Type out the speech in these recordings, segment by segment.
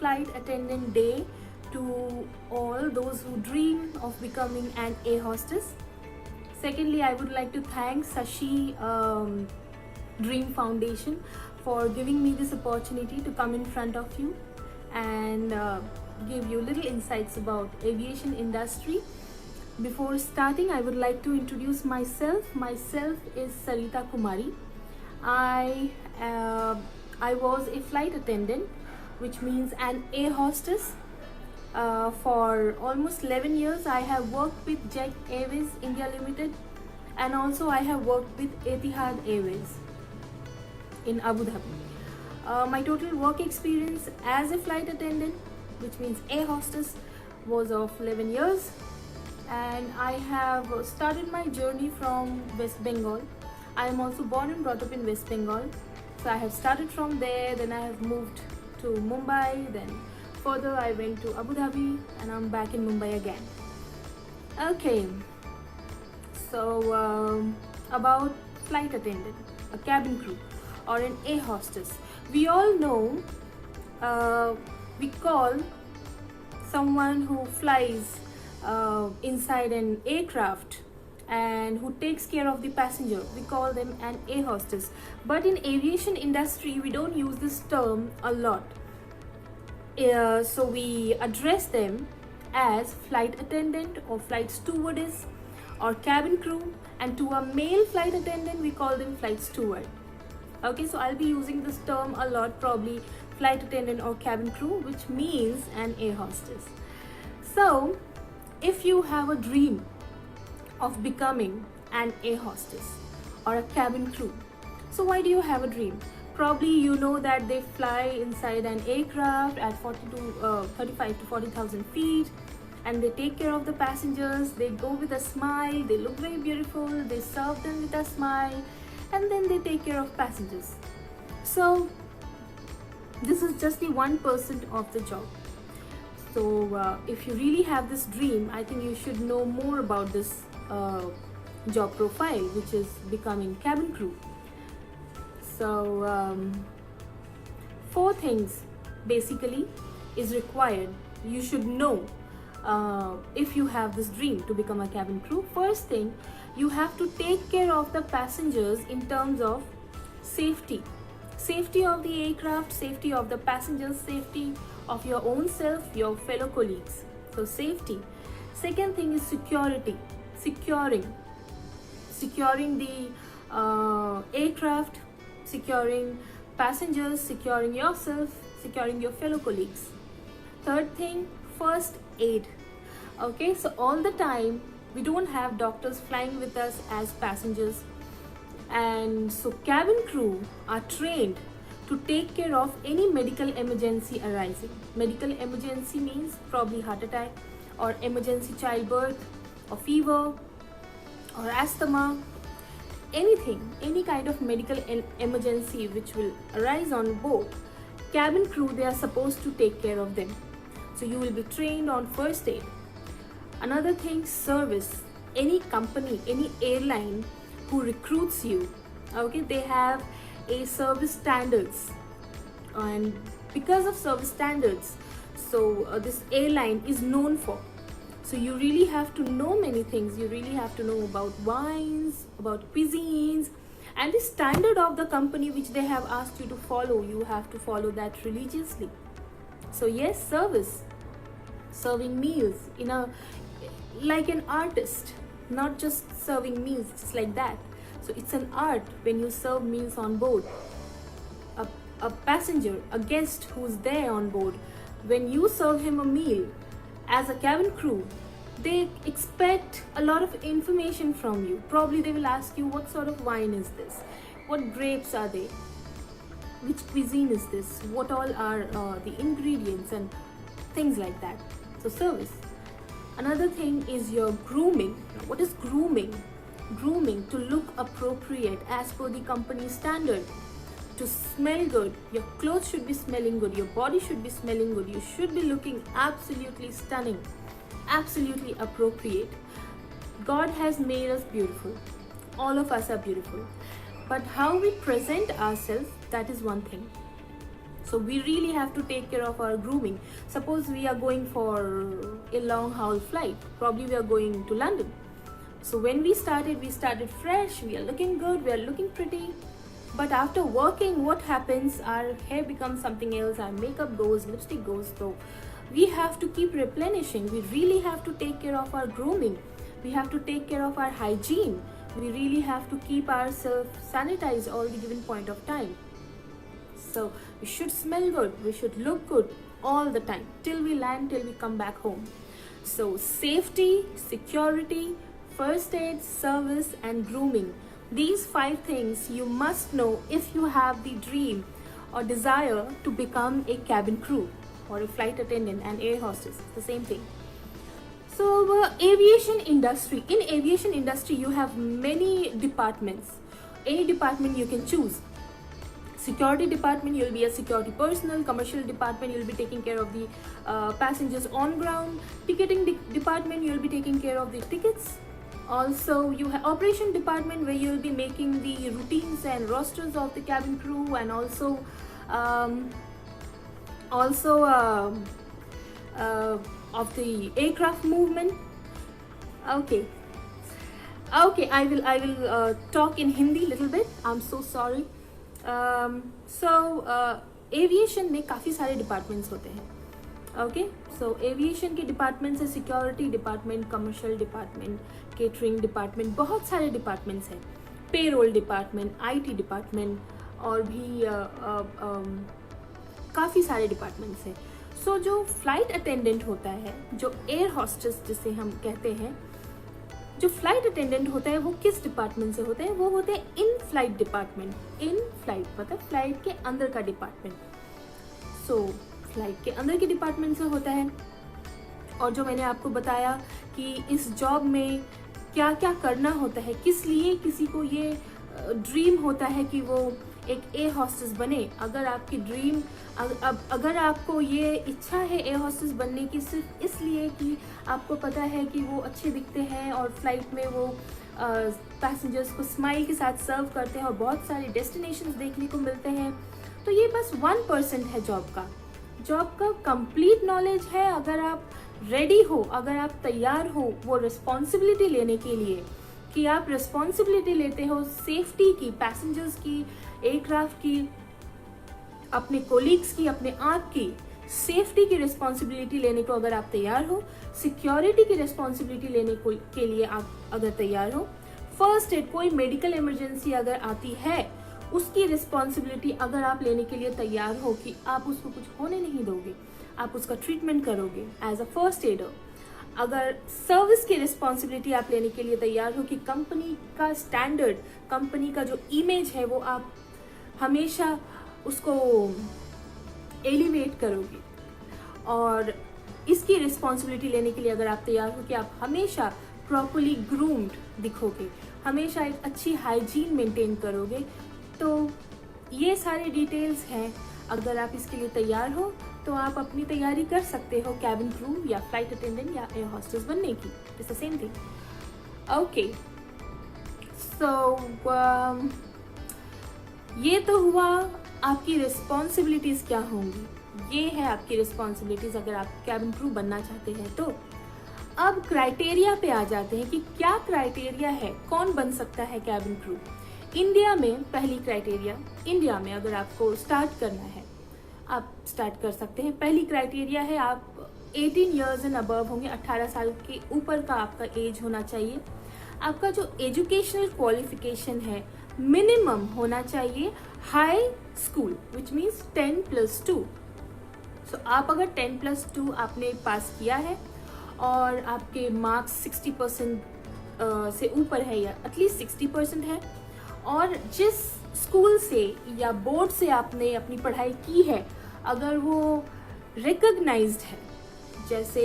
Flight Attendant Day to all those who dream of becoming an air hostess. Secondly, I would like to thank Sashi Dream Foundation for giving me this opportunity to come in front of you and give you little insights about aviation industry. Before starting, I would like to introduce myself. Myself is Sarita Kumari. I was a flight attendant, which means an air hostess. For almost 11 years, I have worked with Jet Airways India Limited, and also I have worked with Etihad Airways in Abu Dhabi. My total work experience as a flight attendant, which means air hostess, was of 11 years, and I have started my journey from West Bengal. I am also born and brought up in West Bengal, so I have started from there. Then I have moved to Mumbai, then further I went to Abu Dhabi, and I'm back in Mumbai again. Okay, so about flight attendant, a cabin crew, or an air hostess. We all know, we call someone who flies inside an aircraft and who takes care of the passenger, we call them an air hostess. But in aviation industry, we don't use this term a lot. So we address them as flight attendant or flight stewardess or cabin crew, and to a male flight attendant we call them flight steward. Okay, so I'll be using this term a lot, probably flight attendant or cabin crew, which means an air hostess. So if you have a dream of becoming an air hostess or a cabin crew, so why do you have a dream? Probably you know that they fly inside an aircraft at 35 to 40,000 feet, and they take care of the passengers. They go with a smile, they look very beautiful, they serve them with a smile, and then they take care of passengers. So this is just the 1% of the job. So if you really have this dream, I think you should know more about this job profile, which is becoming cabin crew. So 4 things basically is required. You should know if you have this dream to become a cabin crew. First thing, you have to take care of the passengers in terms of safety. Safety of the aircraft, safety of the passengers, safety of your own self, your fellow colleagues. So safety. Second thing is security. Securing the aircraft, securing passengers, securing yourself, securing your fellow colleagues. Third thing, first aid. Okay, so all the time we don't have doctors flying with us as passengers, and so cabin crew are trained to take care of any medical emergency arising. Medical emergency means probably heart attack or emergency childbirth or fever or asthma, anything, any kind of medical emergency which will arise on board. Cabin crew, they are supposed to take care of them. So you will be trained on first aid. Another thing, service. Any company, any airline who recruits you, okay, they have a service standards, and because of service standards, so this airline is known for. So you really have to know many things. You really have to know about wines, about cuisines, and the standard of the company which they have asked you to follow. You have to follow that religiously. So yes, service, serving meals in a, like an artist, not just serving meals just like that. So it's an art when you serve meals on board. A passenger, a guest who's there on board, when you serve him a meal as a cabin crew, they expect a lot of information from you. Probably they will ask you, what sort of wine is this? What grapes are they? Which cuisine is this? What all are the ingredients and things like that. So service. Another thing is your grooming. Now, what is grooming? Grooming, to look appropriate as per the company standard, to smell good. Your clothes should be smelling good, your body should be smelling good, you should be looking absolutely stunning, absolutely appropriate. God has made us beautiful, all of us are beautiful, but how we present ourselves, that is one thing. So we really have to take care of our grooming. Suppose we are going for a long haul flight, probably we are going to London. So when we started fresh, we are looking good, we are looking pretty. But after working, what happens? Our hair becomes something else, our makeup goes, lipstick goes. So we have to keep replenishing. We really have to take care of our grooming. We have to take care of our hygiene. We really have to keep ourselves sanitized all the given point of time. So we should smell good, we should look good all the time till we land, till we come back home. So safety, security, first aid, service and grooming. These 5 things you must know if you have the dream or desire to become a cabin crew or a flight attendant and air hostess. It's the same thing. So aviation industry. In aviation industry you have many departments. Any department you can choose. Security department, you'll be a security personnel. Commercial department, you'll be taking care of the passengers on ground. Ticketing department, you'll be taking care of the tickets. Also you have operation department, where you'll be making the routines and rosters of the cabin crew, and also of the aircraft movement. Okay, I will talk in Hindi little bit. I'm so sorry. Aviation में काफ़ी सारे departments होते हैं. Okay, सो aviation के departments है security department, commercial department, catering department, बहुत सारे departments हैं. पेरोल डिपार्टमेंट, आईटी डिपार्टमेंट, और भी काफ़ी सारे डिपार्टमेंट्स हैं. सो जो फ्लाइट अटेंडेंट होता है, जो एयर हॉस्टेस जिसे हम कहते हैं, जो फ्लाइट अटेंडेंट होता है वो किस डिपार्टमेंट से होते हैं? वो होते हैं in flight department. In flight मतलब फ्लाइट के अंदर का डिपार्टमेंट. सो फ्लाइट के अंदर के डिपार्टमेंट से होता है. और जो मैंने आपको बताया कि इस जॉब में क्या क्या करना होता है, किस लिए किसी को ये ड्रीम होता है कि वो एक एयर हॉस्टेस बने. अगर आपकी ड्रीम, अगर आपको ये इच्छा है एयर हॉस्टेस बनने की सिर्फ इसलिए कि आपको पता है कि वो अच्छे दिखते हैं और फ्लाइट में वो पैसेंजर्स को स्माइल के साथ सर्व करते हैं और बहुत सारे डेस्टिनेशंस देखने को मिलते हैं, तो ये बस 1% है जॉब का. जॉब का कंप्लीट नॉलेज है. अगर आप रेडी हो, अगर आप तैयार हो वो रिस्पॉन्सिबिलिटी लेने के लिए, कि आप रिस्पॉन्सिबिलिटी लेते हो सेफ्टी की, पैसेंजर्स की, एयरक्राफ्ट की, अपने कोलीग्स की, अपने आप की सेफ्टी की रिस्पॉन्सिबिलिटी लेने को अगर आप तैयार हो, सिक्योरिटी की रिस्पॉन्सिबिलिटी लेने के लिए आप अगर तैयार हो, फर्स्ट एड, कोई मेडिकल इमरजेंसी अगर आती है उसकी रिस्पॉन्सिबिलिटी अगर आप लेने के लिए तैयार हो कि आप उसको कुछ होने नहीं दोगे, आप उसका ट्रीटमेंट करोगे एज अ फर्स्ट एडर. अगर सर्विस की रिस्पॉन्सिबिलिटी आप लेने के लिए तैयार हो कि कंपनी का स्टैंडर्ड, कंपनी का जो इमेज है वो आप हमेशा उसको एलिवेट करोगे, और इसकी रिस्पॉन्सिबिलिटी लेने के लिए अगर आप तैयार हो कि आप हमेशा प्रॉपर्ली ग्रूम्ड दिखोगे, हमेशा एक अच्छी हाइजीन मेंटेन करोगे, तो ये सारे डिटेल्स हैं. अगर आप इसके लिए तैयार हो तो आप अपनी तैयारी कर सकते हो कैबिन क्रू या फ्लाइट अटेंडेंट या एयर हॉस्टेस बनने की. It's the same thing. Okay, so ये तो हुआ आपकी रिस्पॉन्सिबिलिटीज़ क्या होंगी. ये है आपकी रिस्पॉन्सिबिलिटीज़ अगर आप कैबिन क्रू बनना चाहते हैं तो. अब क्राइटेरिया पे आ जाते हैं कि क्या क्राइटेरिया है, कौन बन सकता है कैबिन क्रू. इंडिया में पहली क्राइटेरिया, इंडिया में अगर आपको स्टार्ट करना है आप स्टार्ट कर सकते हैं. पहली क्राइटेरिया है आप 18 ईयर्स एंड अबव होंगे, 18 साल के ऊपर का आपका एज होना चाहिए. आपका जो एजुकेशनल क्वालिफिकेशन है मिनिमम होना चाहिए हाई स्कूल, विच मीन्स 10+2. सो आप अगर 10+2 आपने पास किया है और आपके मार्क्स 60% से ऊपर है या एटलीस्ट 60% है, और जिस स्कूल से या बोर्ड से आपने अपनी पढ़ाई की है अगर वो रिकग्नाइज्ड है, जैसे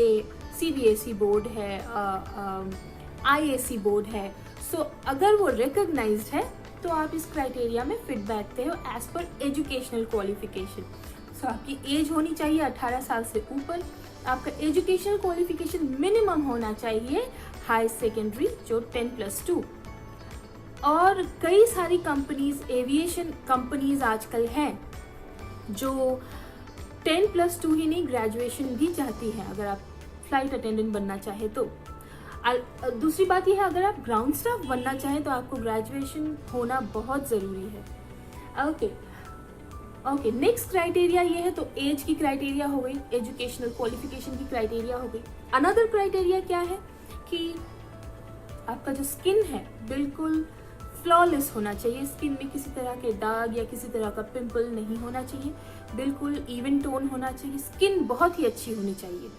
CBSE बोर्ड है, IAC बोर्ड है, सो अगर वो रिकग्नाइज्ड है तो आप इस क्राइटेरिया में फिट बैठते हो एज पर एजुकेशनल क्वालिफिकेशन. सो आपकी एज होनी चाहिए 18 साल से ऊपर. आपका एजुकेशनल क्वालिफिकेशन मिनिमम होना चाहिए हाई सेकेंडरी जो 10+2. और कई सारी कंपनीज, एविएशन कंपनीज आजकल हैं जो 10+2 ही नहीं, ग्रेजुएशन भी चाहती हैं अगर आप फ्लाइट अटेंडेंट बनना चाहे तो। दूसरी बात यह है, अगर आप ग्राउंड स्टाफ बनना चाहें तो आपको ग्रेजुएशन होना बहुत ज़रूरी है। ओके, नेक्स्ट क्राइटेरिया ये है, तो एज की क्राइटेरिया हो गई, एजुकेशनल क्वालिफिकेशन की क्राइटेरिया हो गई। अनदर क्राइटेरिया क्या है कि आपका जो स्किन है बिल्कुल फ्लॉलेस होना चाहिए, स्किन में किसी तरह के दाग या किसी तरह का पिंपल नहीं होना चाहिए, बिल्कुल इवन टोन होना चाहिए, स्किन बहुत ही अच्छी होनी चाहिए।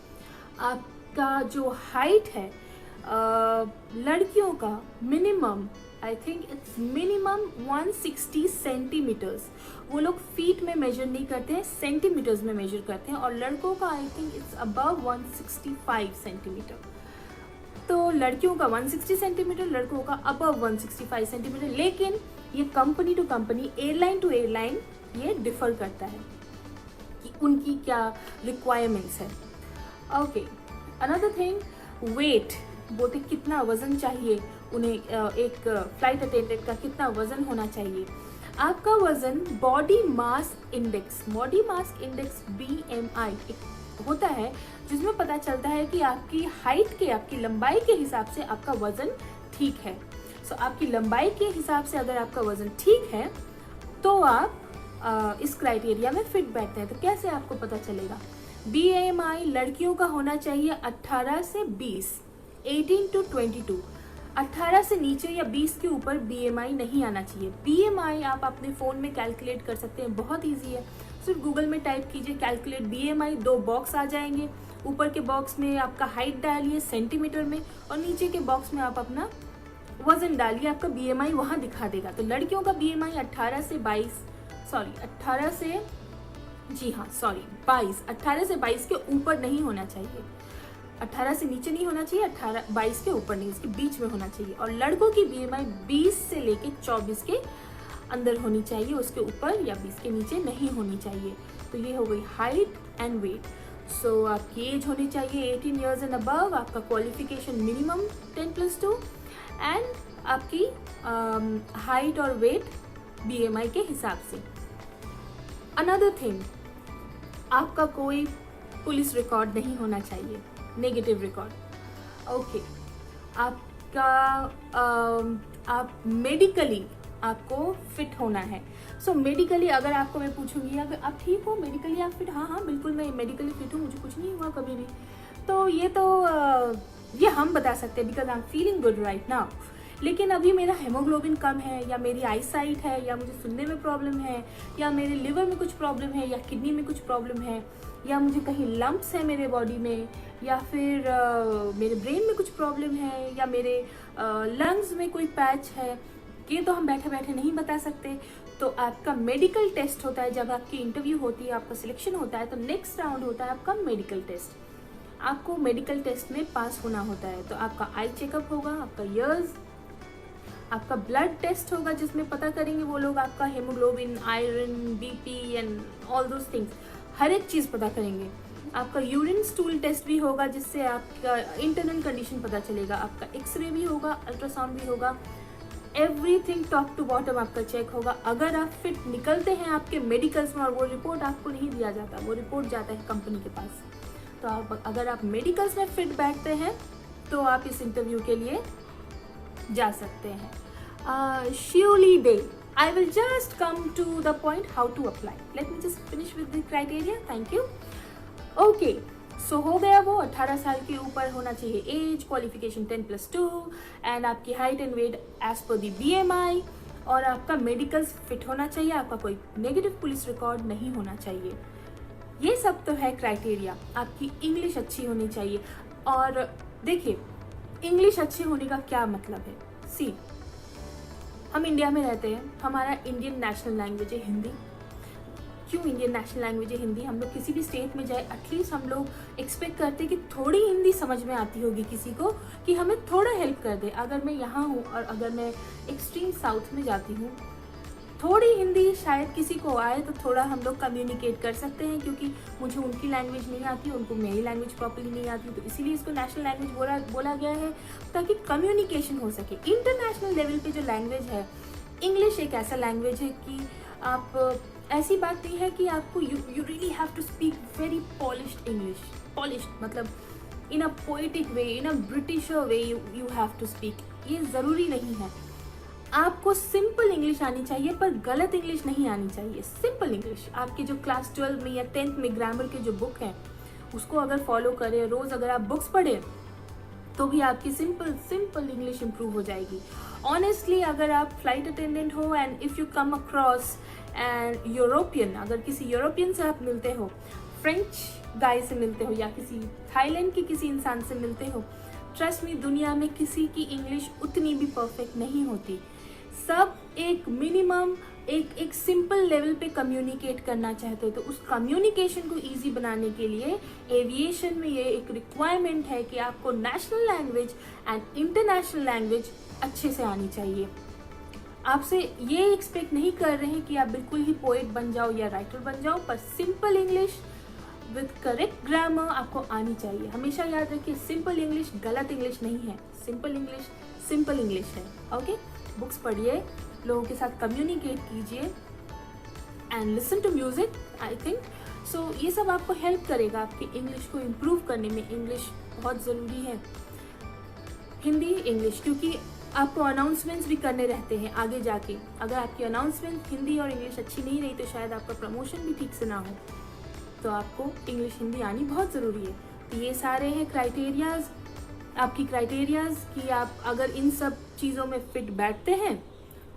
आपका जो हाइट है, लड़कियों का minimum, I think it's minimum 160 centimetres. वो लोग फीट में मेजर नहीं करते हैं, सेंटीमीटर्स में मेजर करते हैं, और लड़कों का आई थिंक इट्स अबव 165 सेंटीमीटर। तो लड़कियों का 160 सेंटीमीटर, लड़कों का अबव 165 सेंटीमीटर। लेकिन ये company to company, airline to airline ये डिफर करता है कि उनकी क्या रिक्वायरमेंट्स है। ओके, अनदर थिंग, वेट, बोलते कितना वजन चाहिए उन्हें, एक फ्लाइट अटेंडेंट का कितना वजन होना चाहिए। आपका वजन बॉडी मास इंडेक्स BMI होता है, जिसमें पता चलता है कि आपकी हाइट के, आपकी लंबाई के हिसाब से आपका वजन ठीक है। सो आपकी लंबाई के हिसाब से अगर आपका वजन ठीक है तो आप इस क्राइटेरिया में फिट बैठते हैं। तो कैसे आपको पता चलेगा? BMI लड़कियों का होना चाहिए 18 से 20, 18 to 22। 18 से नीचे या 20 के ऊपर BMI नहीं आना चाहिए। BMI आप अपने फ़ोन में कैलकुलेट कर सकते हैं, बहुत इजी है। सिर्फ गूगल में टाइप कीजिए कैलकुलेट BMI, 2 बॉक्स आ जाएंगे। ऊपर के बॉक्स में आपका हाइट डालिए सेंटीमीटर में, और नीचे के बॉक्स में आप अपना वजन डालिए, आपका BMI वहाँ दिखा देगा। तो लड़कियों का BMI 18 से 22 से 22 के ऊपर नहीं होना चाहिए। 18 से नीचे नहीं होना चाहिए, 22 के ऊपर नहीं, उसके बीच में होना चाहिए। और लड़कों की BMI 20 से लेके 24 के अंदर होनी चाहिए, उसके ऊपर या 20 के नीचे नहीं होनी चाहिए। तो ये हो गई हाइट एंड वेट। सो आपकी एज होनी चाहिए 18 ईयर्स एंड अबव, आपका क्वालिफिकेशन मिनिमम 10+2, एंड आपकी हाइट और वेट BMI के हिसाब से। अनदर थिंग, आपका कोई पुलिस रिकॉर्ड नहीं होना चाहिए, नेगेटिव रिकॉर्ड। ओके, आपका आप मेडिकली आपको फिट होना है। सो मेडिकली अगर आपको मैं पूछूंगी अगर आप ठीक हो, मेडिकली आप फिट, हाँ बिल्कुल मैं मेडिकली फिट हूँ, मुझे कुछ नहीं हुआ कभी भी, तो ये हम बता सकते हैं because I am feeling good right now. लेकिन अभी मेरा हेमोग्लोबिन कम है, या मेरी आई साइट है, या मुझे सुनने में प्रॉब्लम है, या मेरे लिवर में कुछ प्रॉब्लम है, या किडनी में कुछ प्रॉब्लम है, या मुझे कहीं लम्प्स है मेरे बॉडी में, या फिर मेरे ब्रेन में कुछ प्रॉब्लम है, या मेरे लंग्स में कोई पैच है, ये तो हम बैठे बैठे नहीं बता सकते। तो आपका मेडिकल टेस्ट होता है, जब आपकी इंटरव्यू होती है, आपका सिलेक्शन होता है, तो नेक्स्ट राउंड होता है आपका मेडिकल टेस्ट। आपको मेडिकल टेस्ट में पास होना होता है। तो आपका आई चेकअप होगा, आपका ईयर्स, आपका ब्लड टेस्ट होगा जिसमें पता करेंगे वो लोग आपका haemoglobin, iron, BP and all those things, हर एक चीज़ पता करेंगे। आपका यूरिन स्टूल टेस्ट भी होगा जिससे आपका इंटरनल कंडीशन पता चलेगा। आपका एक्सरे भी होगा, अल्ट्रासाउंड भी होगा, एवरीथिंग टॉप टू बॉटम आपका चेक होगा। अगर आप फिट निकलते हैं आपके मेडिकल्स में, और वो रिपोर्ट आपको नहीं दिया जाता, वो रिपोर्ट जाता है कंपनी के पास, तो अगर आप मेडिकल्स में फिट बैठते हैं तो आप इस इंटरव्यू के लिए जा सकते हैं। Surely day, I will just come to the point how to apply. Let me just finish with the criteria. Thank you. Okay, so हो गया वो 18 साल के ऊपर होना चाहिए एज, क्वालिफिकेशन 10+2, एंड आपकी हाइट एंड वेट एज पर दी BMI, और आपका मेडिकल्स फिट होना चाहिए, आपका कोई नेगेटिव पुलिस रिकॉर्ड नहीं होना चाहिए। ये सब तो है क्राइटेरिया। आपकी इंग्लिश अच्छी होनी चाहिए। और देखिए, इंग्लिश अच्छे होने का क्या मतलब है? सी, हम इंडिया में रहते हैं, हमारा इंडियन नेशनल लैंग्वेज है हिंदी। क्यों इंडियन नेशनल लैंग्वेज है हिंदी? हम लोग किसी भी स्टेट में जाए, एटलीस्ट हम लोग एक्सपेक्ट करते हैं कि थोड़ी हिंदी समझ में आती होगी किसी को, कि हमें थोड़ा हेल्प कर दे। अगर मैं यहाँ हूँ और अगर मैं एक्सट्रीम साउथ में जाती हूँ, थोड़ी हिंदी शायद किसी को आए तो थोड़ा हम लोग कम्युनिकेट कर सकते हैं, क्योंकि मुझे उनकी लैंग्वेज नहीं आती, उनको मेरी लैंग्वेज प्रॉपर्ली नहीं आती, तो इसीलिए इसको नेशनल लैंग्वेज बोला गया है, ताकि कम्युनिकेशन हो सके। इंटरनेशनल लेवल पे जो लैंग्वेज है, इंग्लिश एक ऐसा लैंग्वेज है कि आप ऐसी बात नहीं है कि आपको you really have to speak very polished English, polished मतलब in a poetic way, in a British way you have to speak, ये ज़रूरी नहीं है। आपको सिंपल इंग्लिश आनी चाहिए पर गलत इंग्लिश नहीं आनी चाहिए। सिंपल इंग्लिश, आपके जो क्लास 12 में या 10th में ग्रामर के जो बुक हैं उसको अगर फॉलो करें, रोज़ अगर आप बुक्स पढ़ें तो भी आपकी सिंपल इंग्लिश इंप्रूव हो जाएगी। ऑनेस्टली अगर आप फ्लाइट अटेंडेंट हो and if you come across and European, अगर किसी यूरोपियन से आप मिलते हो, फ्रेंच गाय से मिलते हो या किसी थाईलैंड के किसी इंसान से मिलते हो, ट्रस्ट मी दुनिया में किसी की इंग्लिश उतनी भी परफेक्ट नहीं होती। सब एक मिनिमम एक सिंपल लेवल पे कम्युनिकेट करना चाहते हो, तो उस कम्युनिकेशन को इजी बनाने के लिए एविएशन में ये एक रिक्वायरमेंट है कि आपको national language and international language अच्छे से आनी चाहिए। आपसे ये एक्सपेक्ट नहीं कर रहे हैं कि आप बिल्कुल ही पोएट बन जाओ या राइटर बन जाओ, पर simple English with correct grammar आपको आनी चाहिए। हमेशा याद रखिए, सिंपल इंग्लिश गलत इंग्लिश नहीं है, सिंपल इंग्लिश है। ओके, बुक्स पढ़िए, लोगों के साथ कम्युनिकेट कीजिए and listen to music, I think so ये सब आपको हेल्प करेगा आपकी इंग्लिश को इम्प्रूव करने में। इंग्लिश बहुत ज़रूरी है, हिंदी इंग्लिश, क्योंकि आपको अनाउंसमेंट्स भी करने रहते हैं आगे जाके। अगर आपकी अनाउंसमेंट हिंदी और इंग्लिश अच्छी नहीं रही तो शायद आपका प्रमोशन भी ठीक से ना हो, तो आपको इंग्लिश हिंदी आनी बहुत ज़रूरी है। तो ये सारे हैं क्राइटेरियाज़, आपकी क्राइटेरियाज़ कि आप अगर इन सब चीज़ों में फिट बैठते हैं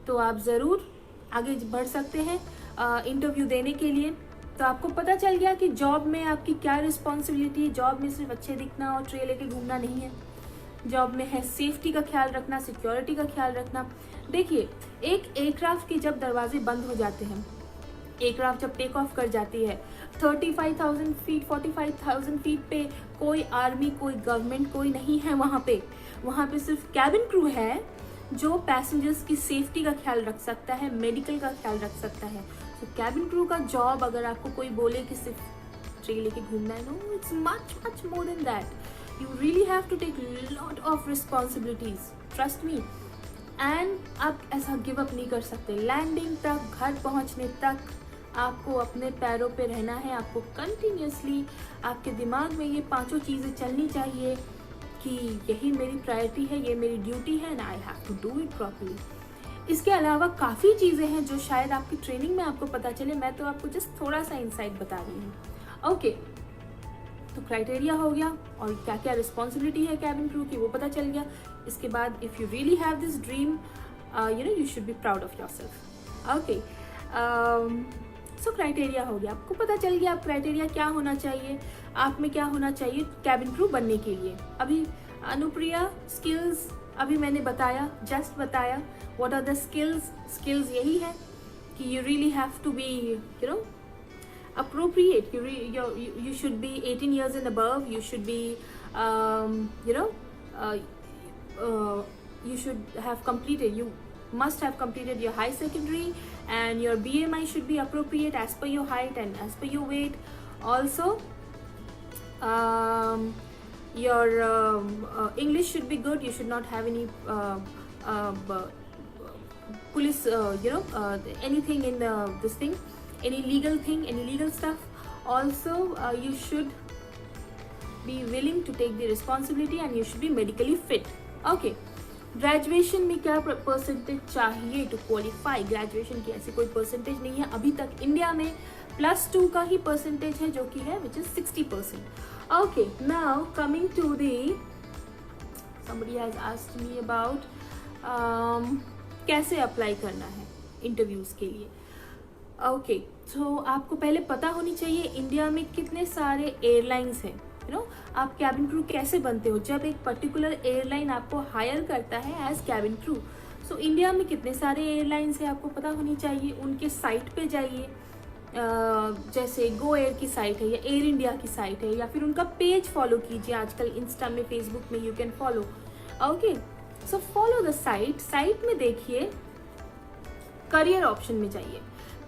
तो आप ज़रूर आगे बढ़ सकते हैं इंटरव्यू देने के लिए। तो आपको पता चल गया कि जॉब में आपकी क्या रिस्पॉन्सिबिलिटी है। जॉब में सिर्फ अच्छे दिखना और ट्रे लेके घूमना नहीं है, जॉब में है सेफ्टी का ख्याल रखना, सिक्योरिटी का ख्याल रखना। देखिए, एक एयरक्राफ्ट के जब दरवाजे बंद हो जाते हैं, एयरक्राफ्ट जब टेक ऑफ कर जाती है 35,000 फीट 45,000 फीट पे, कोई आर्मी, कोई गवर्नमेंट, कोई नहीं है वहाँ पे सिर्फ कैबिन क्रू है जो पैसेंजर्स की सेफ्टी का ख्याल रख सकता है, मेडिकल का ख्याल रख सकता है। तो कैबिन क्रू का जॉब, अगर आपको कोई बोले कि सिर्फ ट्रे लेके घूमना है, no, it's much more than that. You really have to take lot of responsibilities, trust me. And आप ऐसा गिव अप नहीं कर सकते। लैंडिंग तक, घर पहुंचने तक आपको अपने पैरों पे रहना है। आपको कंटिन्यूसली आपके दिमाग में ये पांचों चीज़ें चलनी चाहिए कि यही मेरी प्रायोरिटी है, ये मेरी ड्यूटी है and I have to do it properly. इसके अलावा काफ़ी चीज़ें हैं जो शायद आपकी ट्रेनिंग में आपको पता चले, मैं तो आपको जस्ट थोड़ा सा इंसाइट बता रही हूँ। ओके, तो क्राइटेरिया हो गया और क्या क्या रिस्पॉन्सिबिलिटी है कैबिन क्रू की वो पता चल गया। इसके बाद if you really have this dream, you should be proud of yourself. Okay, so criteria हो गया, आपको पता चल गया आप क्राइटेरिया क्या होना चाहिए, आप में क्या होना चाहिए कैबिन क्रू बनने के लिए। अभी अनुप्रिया स्किल्स अभी मैंने बताया, जस्ट बताया व्हाट आर द स्किल्स यही है कि you really have to be appropriate, you should be 18 years and above, you should be you should have completed, you must have completed your high secondary, and your BMI should be appropriate as per your height and as per your weight. Also your English should be good. You should not have any police anything in this thing, any legal thing, any legal stuff. Also you should be willing to take the responsibility and you should be medically fit. Okay, graduation में क्या percentage चाहिए to qualify? Graduation की ऐसी कोई percentage नहीं है अभी तक इंडिया में, +2 का ही परसेंटेज है जो कि है which is 60%. Okay, now coming to the, somebody has asked me about कैसे अप्लाई करना है इंटरव्यूज़ के लिए. ओके, तो आपको पहले पता होनी चाहिए इंडिया में कितने सारे एयरलाइंस हैं. आप कैबिन क्रू कैसे बनते हो जब एक पर्टिकुलर एयरलाइन आपको हायर करता है as cabin crew. So India में कितने सारे एयरलाइंस हैं आपको पता होनी चाहिए. उनके साइट पे जाइए, जैसे गो एयर की साइट है या एयर इंडिया की साइट है, या फिर उनका पेज फॉलो कीजिए. आजकल इंस्टा में, फेसबुक में you can follow. Okay, so follow the site में देखिए, करियर ऑप्शन में जाइए.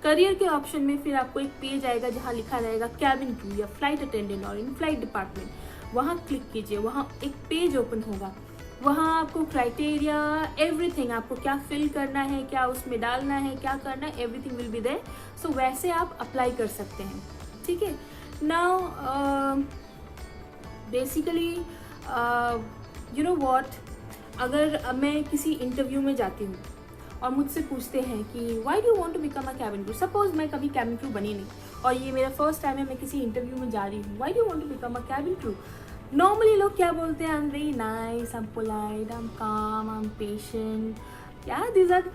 करियर के ऑप्शन में फिर आपको एक पेज आएगा जहाँ लिखा रहेगा कैबिन क्रू या फ्लाइट अटेंडेंट और इन फ्लाइट डिपार्टमेंट. वहाँ क्लिक कीजिए, वहाँ एक पेज ओपन होगा. वहाँ आपको क्राइटेरिया, एवरीथिंग, आपको क्या फिल करना है, क्या उसमें डालना है, क्या करना है, एवरीथिंग विल बी देयर। सो वैसे आप अप्लाई कर सकते हैं, ठीक है। Now basically you know what, अगर मैं किसी इंटरव्यू में जाती हूँ और मुझसे पूछते हैं कि why do you want to become a cabin crew, suppose मैं कभी कैबिन क्रू बनी नहीं और ये मेरा फर्स्ट टाइम है, मैं किसी इंटरव्यू में जा रही हूँ, why do you want to become a cabin crew, normally लोग क्या बोलते हैं, I am very nice, I am polite, I am calm, I am patient, yeah, these are the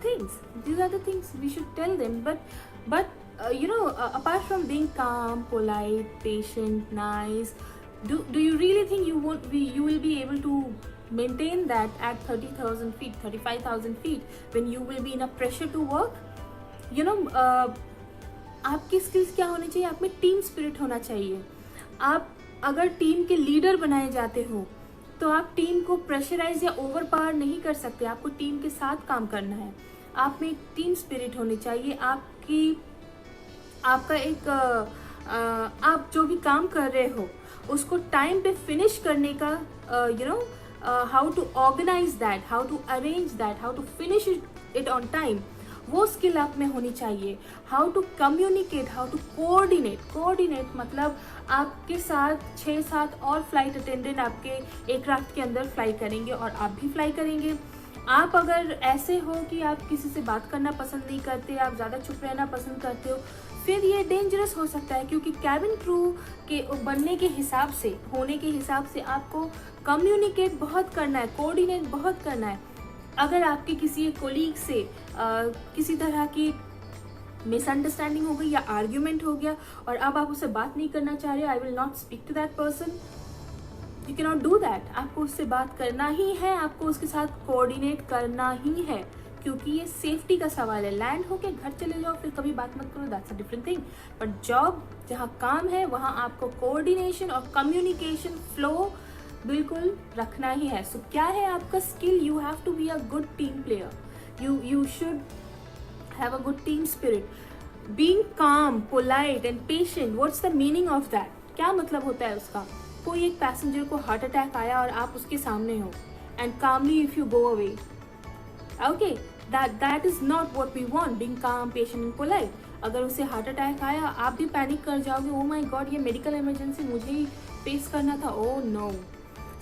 things we should tell them, but you know, apart from being calm, polite, patient, nice, do you really think you will be able to maintain that at 30,000 feet, 35,000 feet, when you will be in a pressure to work? You know, आपकी skills क्या होनी चाहिए, आप में team spirit होना चाहिए। आप अगर टीम के लीडर बनाए जाते हो तो आप टीम को प्रेशराइज या ओवर पावर नहीं कर सकते, आपको टीम के साथ काम करना है। आप में एक टीम स्पिरिट होनी चाहिए, आपका एक आप जो भी काम कर रहे हो उसको टाइम पे फिनिश करने का, you know, how to organise that, how to arrange that, how to finish it on time, वो स्किल आप में होनी चाहिए। How to communicate, how to coordinate मतलब आपके साथ 6-7 और फ्लाइट अटेंडेंट आपके एयरक्राफ्ट के अंदर फ्लाई करेंगे और आप भी फ्लाई करेंगे। आप अगर ऐसे हो कि आप किसी से बात करना पसंद नहीं करते, आप ज़्यादा चुप रहना पसंद करते हो, फिर ये डेंजरस हो सकता है, क्योंकि कैबिन क्रू के बनने के हिसाब से, होने के हिसाब से आपको कम्युनिकेट बहुत करना है, कोऑर्डिनेट बहुत करना है। अगर आपके किसी कोलीग से किसी तरह की मिसअंडरस्टैंडिंग हो गई या आर्ग्यूमेंट हो गया और अब आप उससे बात नहीं करना चाह रहे, I will not speak to that person, you can not do that. आपको उससे बात करना ही है, आपको उसके साथ कोऑर्डिनेट करना ही है, क्योंकि ये सेफ्टी का सवाल है। लैंड होके घर चले जाओ फिर कभी बात मत करो, that's a different thing, but job जहाँ काम है वहाँ आपको कोऑर्डिनेशन और कम्युनिकेशन फ्लो बिल्कुल रखना ही है। सो क्या है आपका skill, you have to be a good team player, you should have a good team spirit, being calm, polite and patient, what's the meaning of that, क्या मतलब होता है उसका। कोई एक पैसेंजर को हार्ट अटैक आया और आप उसके सामने हो, and calmly if you go away, okay, that is not what we want, being calm, patient and polite। अगर उसे हार्ट अटैक आया, आप भी पैनिक कर जाओगे, ओ माई गॉड ये मेडिकल इमरजेंसी मुझे ही फेस करना था, oh no,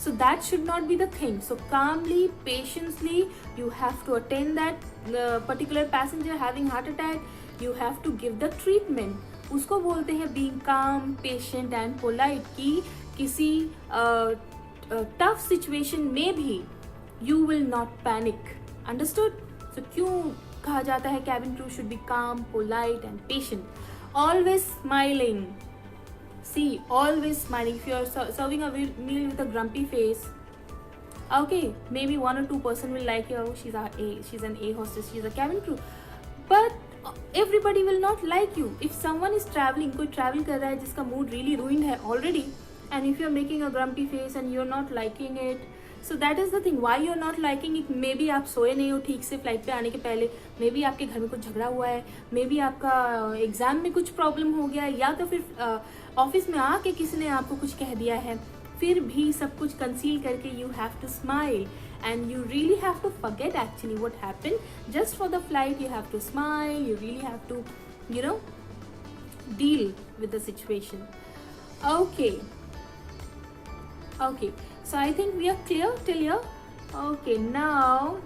so that should not be the thing। So calmly, patiently you have to attend that particular passenger having heart attack, you have to give the treatment, उसको बोलते हैं being calm, patient and polite, कि किसी tough situation में भी you will not panic, understood? So क्यों कहा जाता है cabin crew should be calm, polite and patient, always smiling। See, always smiling. If you are serving a meal with a grumpy face, okay, maybe 1 or 2% will like you, oh, she's an A hostess, she's a cabin crew, but everybody will not like you। If someone is traveling, कोई travel कर रहा है जिसका mood really ruined है already, and if you are making a grumpy face and you're not liking it, so that is the thing, why you're not liking it, maybe आप सोए नहीं हो ठीक से फ्लाइट पे आने के पहले, maybe आपके घर में कुछ झगड़ा हुआ है, maybe आपका एग्जाम में कुछ प्रॉब्लम हो गया है, या तो फिर ऑफिस में आके किसी ने आपको कुछ कह दिया है, फिर भी सब कुछ कंसील करके you have to smile and you really have to forget actually what happened, just for the flight you have to smile, you really have to, you know, deal with the situation। okay, so I think we are clear till here। okay, now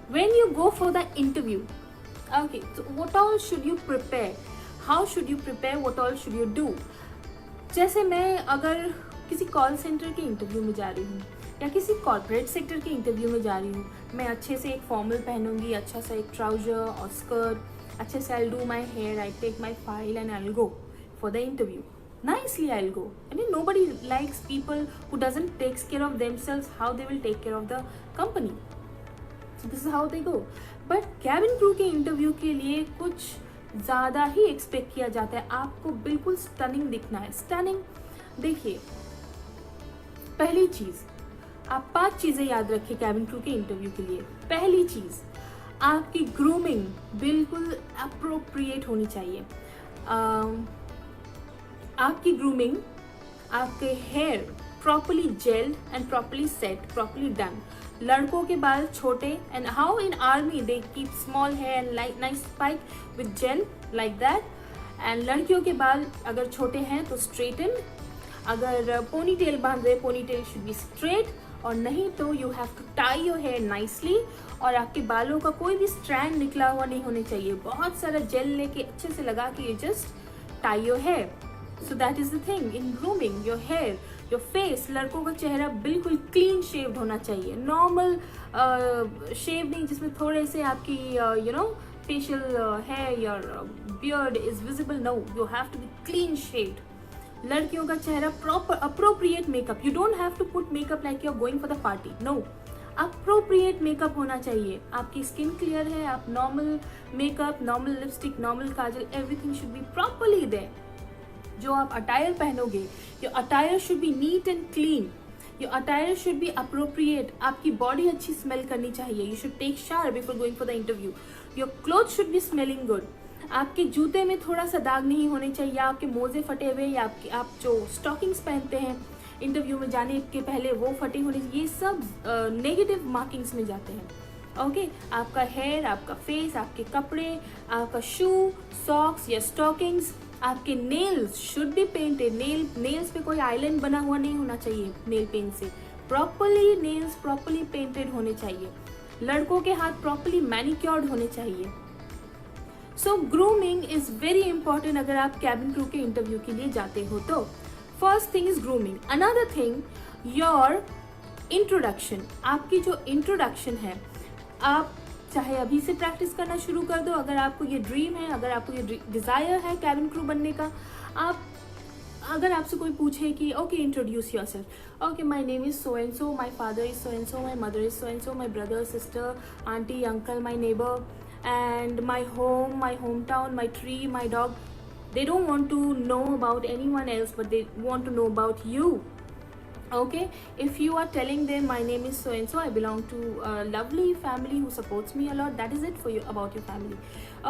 when you go for the interview, okay, so what all should you prepare, how should you prepare, what all should you do। जैसे मैं अगर किसी call centre के interview में जा रही हूँ या किसी कॉर्पोरेट सेक्टर के इंटरव्यू में जा रही हूँ, मैं अच्छे से एक फॉर्मल पहनूंगी, अच्छा सा एक ट्राउजर और स्कर्ट, अच्छे से I'll do my hair, I take my file and I'll go for the interview, nicely I'll go। I mean, nobody likes people who doesn't takes care of themselves, how they will take care of the company, so this is how they go। But cabin crew के interview के लिए कुछ ज़्यादा ही expect किया जाता है, आपको बिल्कुल स्टनिंग दिखना है। स्टनिंग, देखिए, पहली चीज़, आप 5 चीज़ें याद रखिए कैबिन क्रू के इंटरव्यू के लिए। पहली चीज़, आपकी ग्रूमिंग बिल्कुल अप्रोप्रिएट होनी चाहिए। आपकी ग्रूमिंग, आपके hair properly gelled and properly set, properly done. लड़कों के बाल छोटे, and how in army they keep small hair and like nice spike with gel like that. And लड़कियों के बाल अगर छोटे हैं तो straightened, अगर पोनी टेल बांध रहे, ponytail should be straight, और नहीं तो you have to tie your hair nicely. और आपके बालों का कोई भी स्ट्रैंड निकला हुआ नहीं होने चाहिए. बहुत सारा जेल लेके अच्छे से लगा के you just tie your hair. So that is the thing in grooming. Your hair, your face, लड़कों का चेहरा बिल्कुल क्लीन शेव्ड होना चाहिए. नॉर्मल शेव नहीं जिसमें थोड़े से आपकी facial hair, your beard is visible. No, you have to be clean shaved. लड़कियों का चेहरा proper appropriate makeup. You don't have to put makeup like you're going for the party. No. Appropriate makeup होना चाहिए. आपकी skin clear है, आप normal makeup, normal lipstick, normal kajal, everything should be properly there. जो आप अटायर पहनोगे, your attire should be neat and clean. Your attire should be appropriate. आपकी body अच्छी स्मेल करनी चाहिए. You should take shower before going for the interview. Your cloth should be smelling good. आपके जूते में थोड़ा सा दाग नहीं होने चाहिए, आपके मोजे फटे हुए, या आप जो स्टॉकिंग्स पहनते हैं इंटरव्यू में जाने के पहले वो फटे होने, ये सब नेगेटिव मार्किंग्स में जाते हैं. ओके, आपका हेयर, आपका फेस, आपके कपड़े, आपका शू, सॉक्स या स्टॉकिंग्स, आपके nails should be painted. Nails पे कोई आइलैंड बना हुआ नहीं होना चाहिए नेल पेंट से. प्रॉपरली नेल्स प्रॉपरली पेंटेड होने चाहिए. लड़कों के हाथ प्रॉपरली मैनिक्योर्ड होने चाहिए. सो ग्रूमिंग इज वेरी इंपॉर्टेंट अगर आप कैबिन क्रू के इंटरव्यू के लिए जाते हो तो. First thing is grooming. Another thing, your introduction. आपकी जो introduction है, आप चाहे अभी से प्रैक्टिस करना शुरू कर दो. अगर आपको ये ड्रीम है, अगर आपको ये डिज़ायर है कैबिन क्रू बनने का, आप अगर आपसे कोई पूछे कि okay introduce your self, okay my name is so and so, my father is so and so, my mother is so and so, my brother, sister, aunty, uncle, my neighbour, and my home, my hometown, my tree, my dog. They don't want to know about anyone else, but they want to know about you. Okay, if you are telling them my name is so and so, I belong to a lovely family who supports me a lot, that is it for you about your family.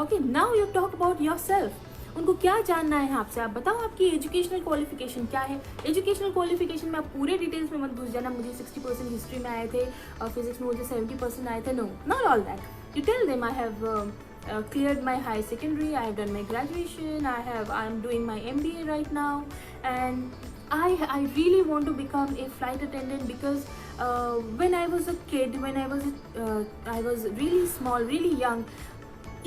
Okay, now you talk about yourself. उनको क्या जानना है आपसे, आप बताओ आपकी educational qualification क्या है. एजुकेशनल क्वालिफिकेशन में आप पूरे डिटेल्स में मत घुस जाना. मुझे 60% हिस्ट्री में आए थे और फिजिक्स में मुझे 70% आए थे. No, not all that. You tell them I have cleared my high secondary, I have done my graduation, I am doing my MBA right now, and I really want to become a flight attendant because when I was a kid, when I was really small, really young,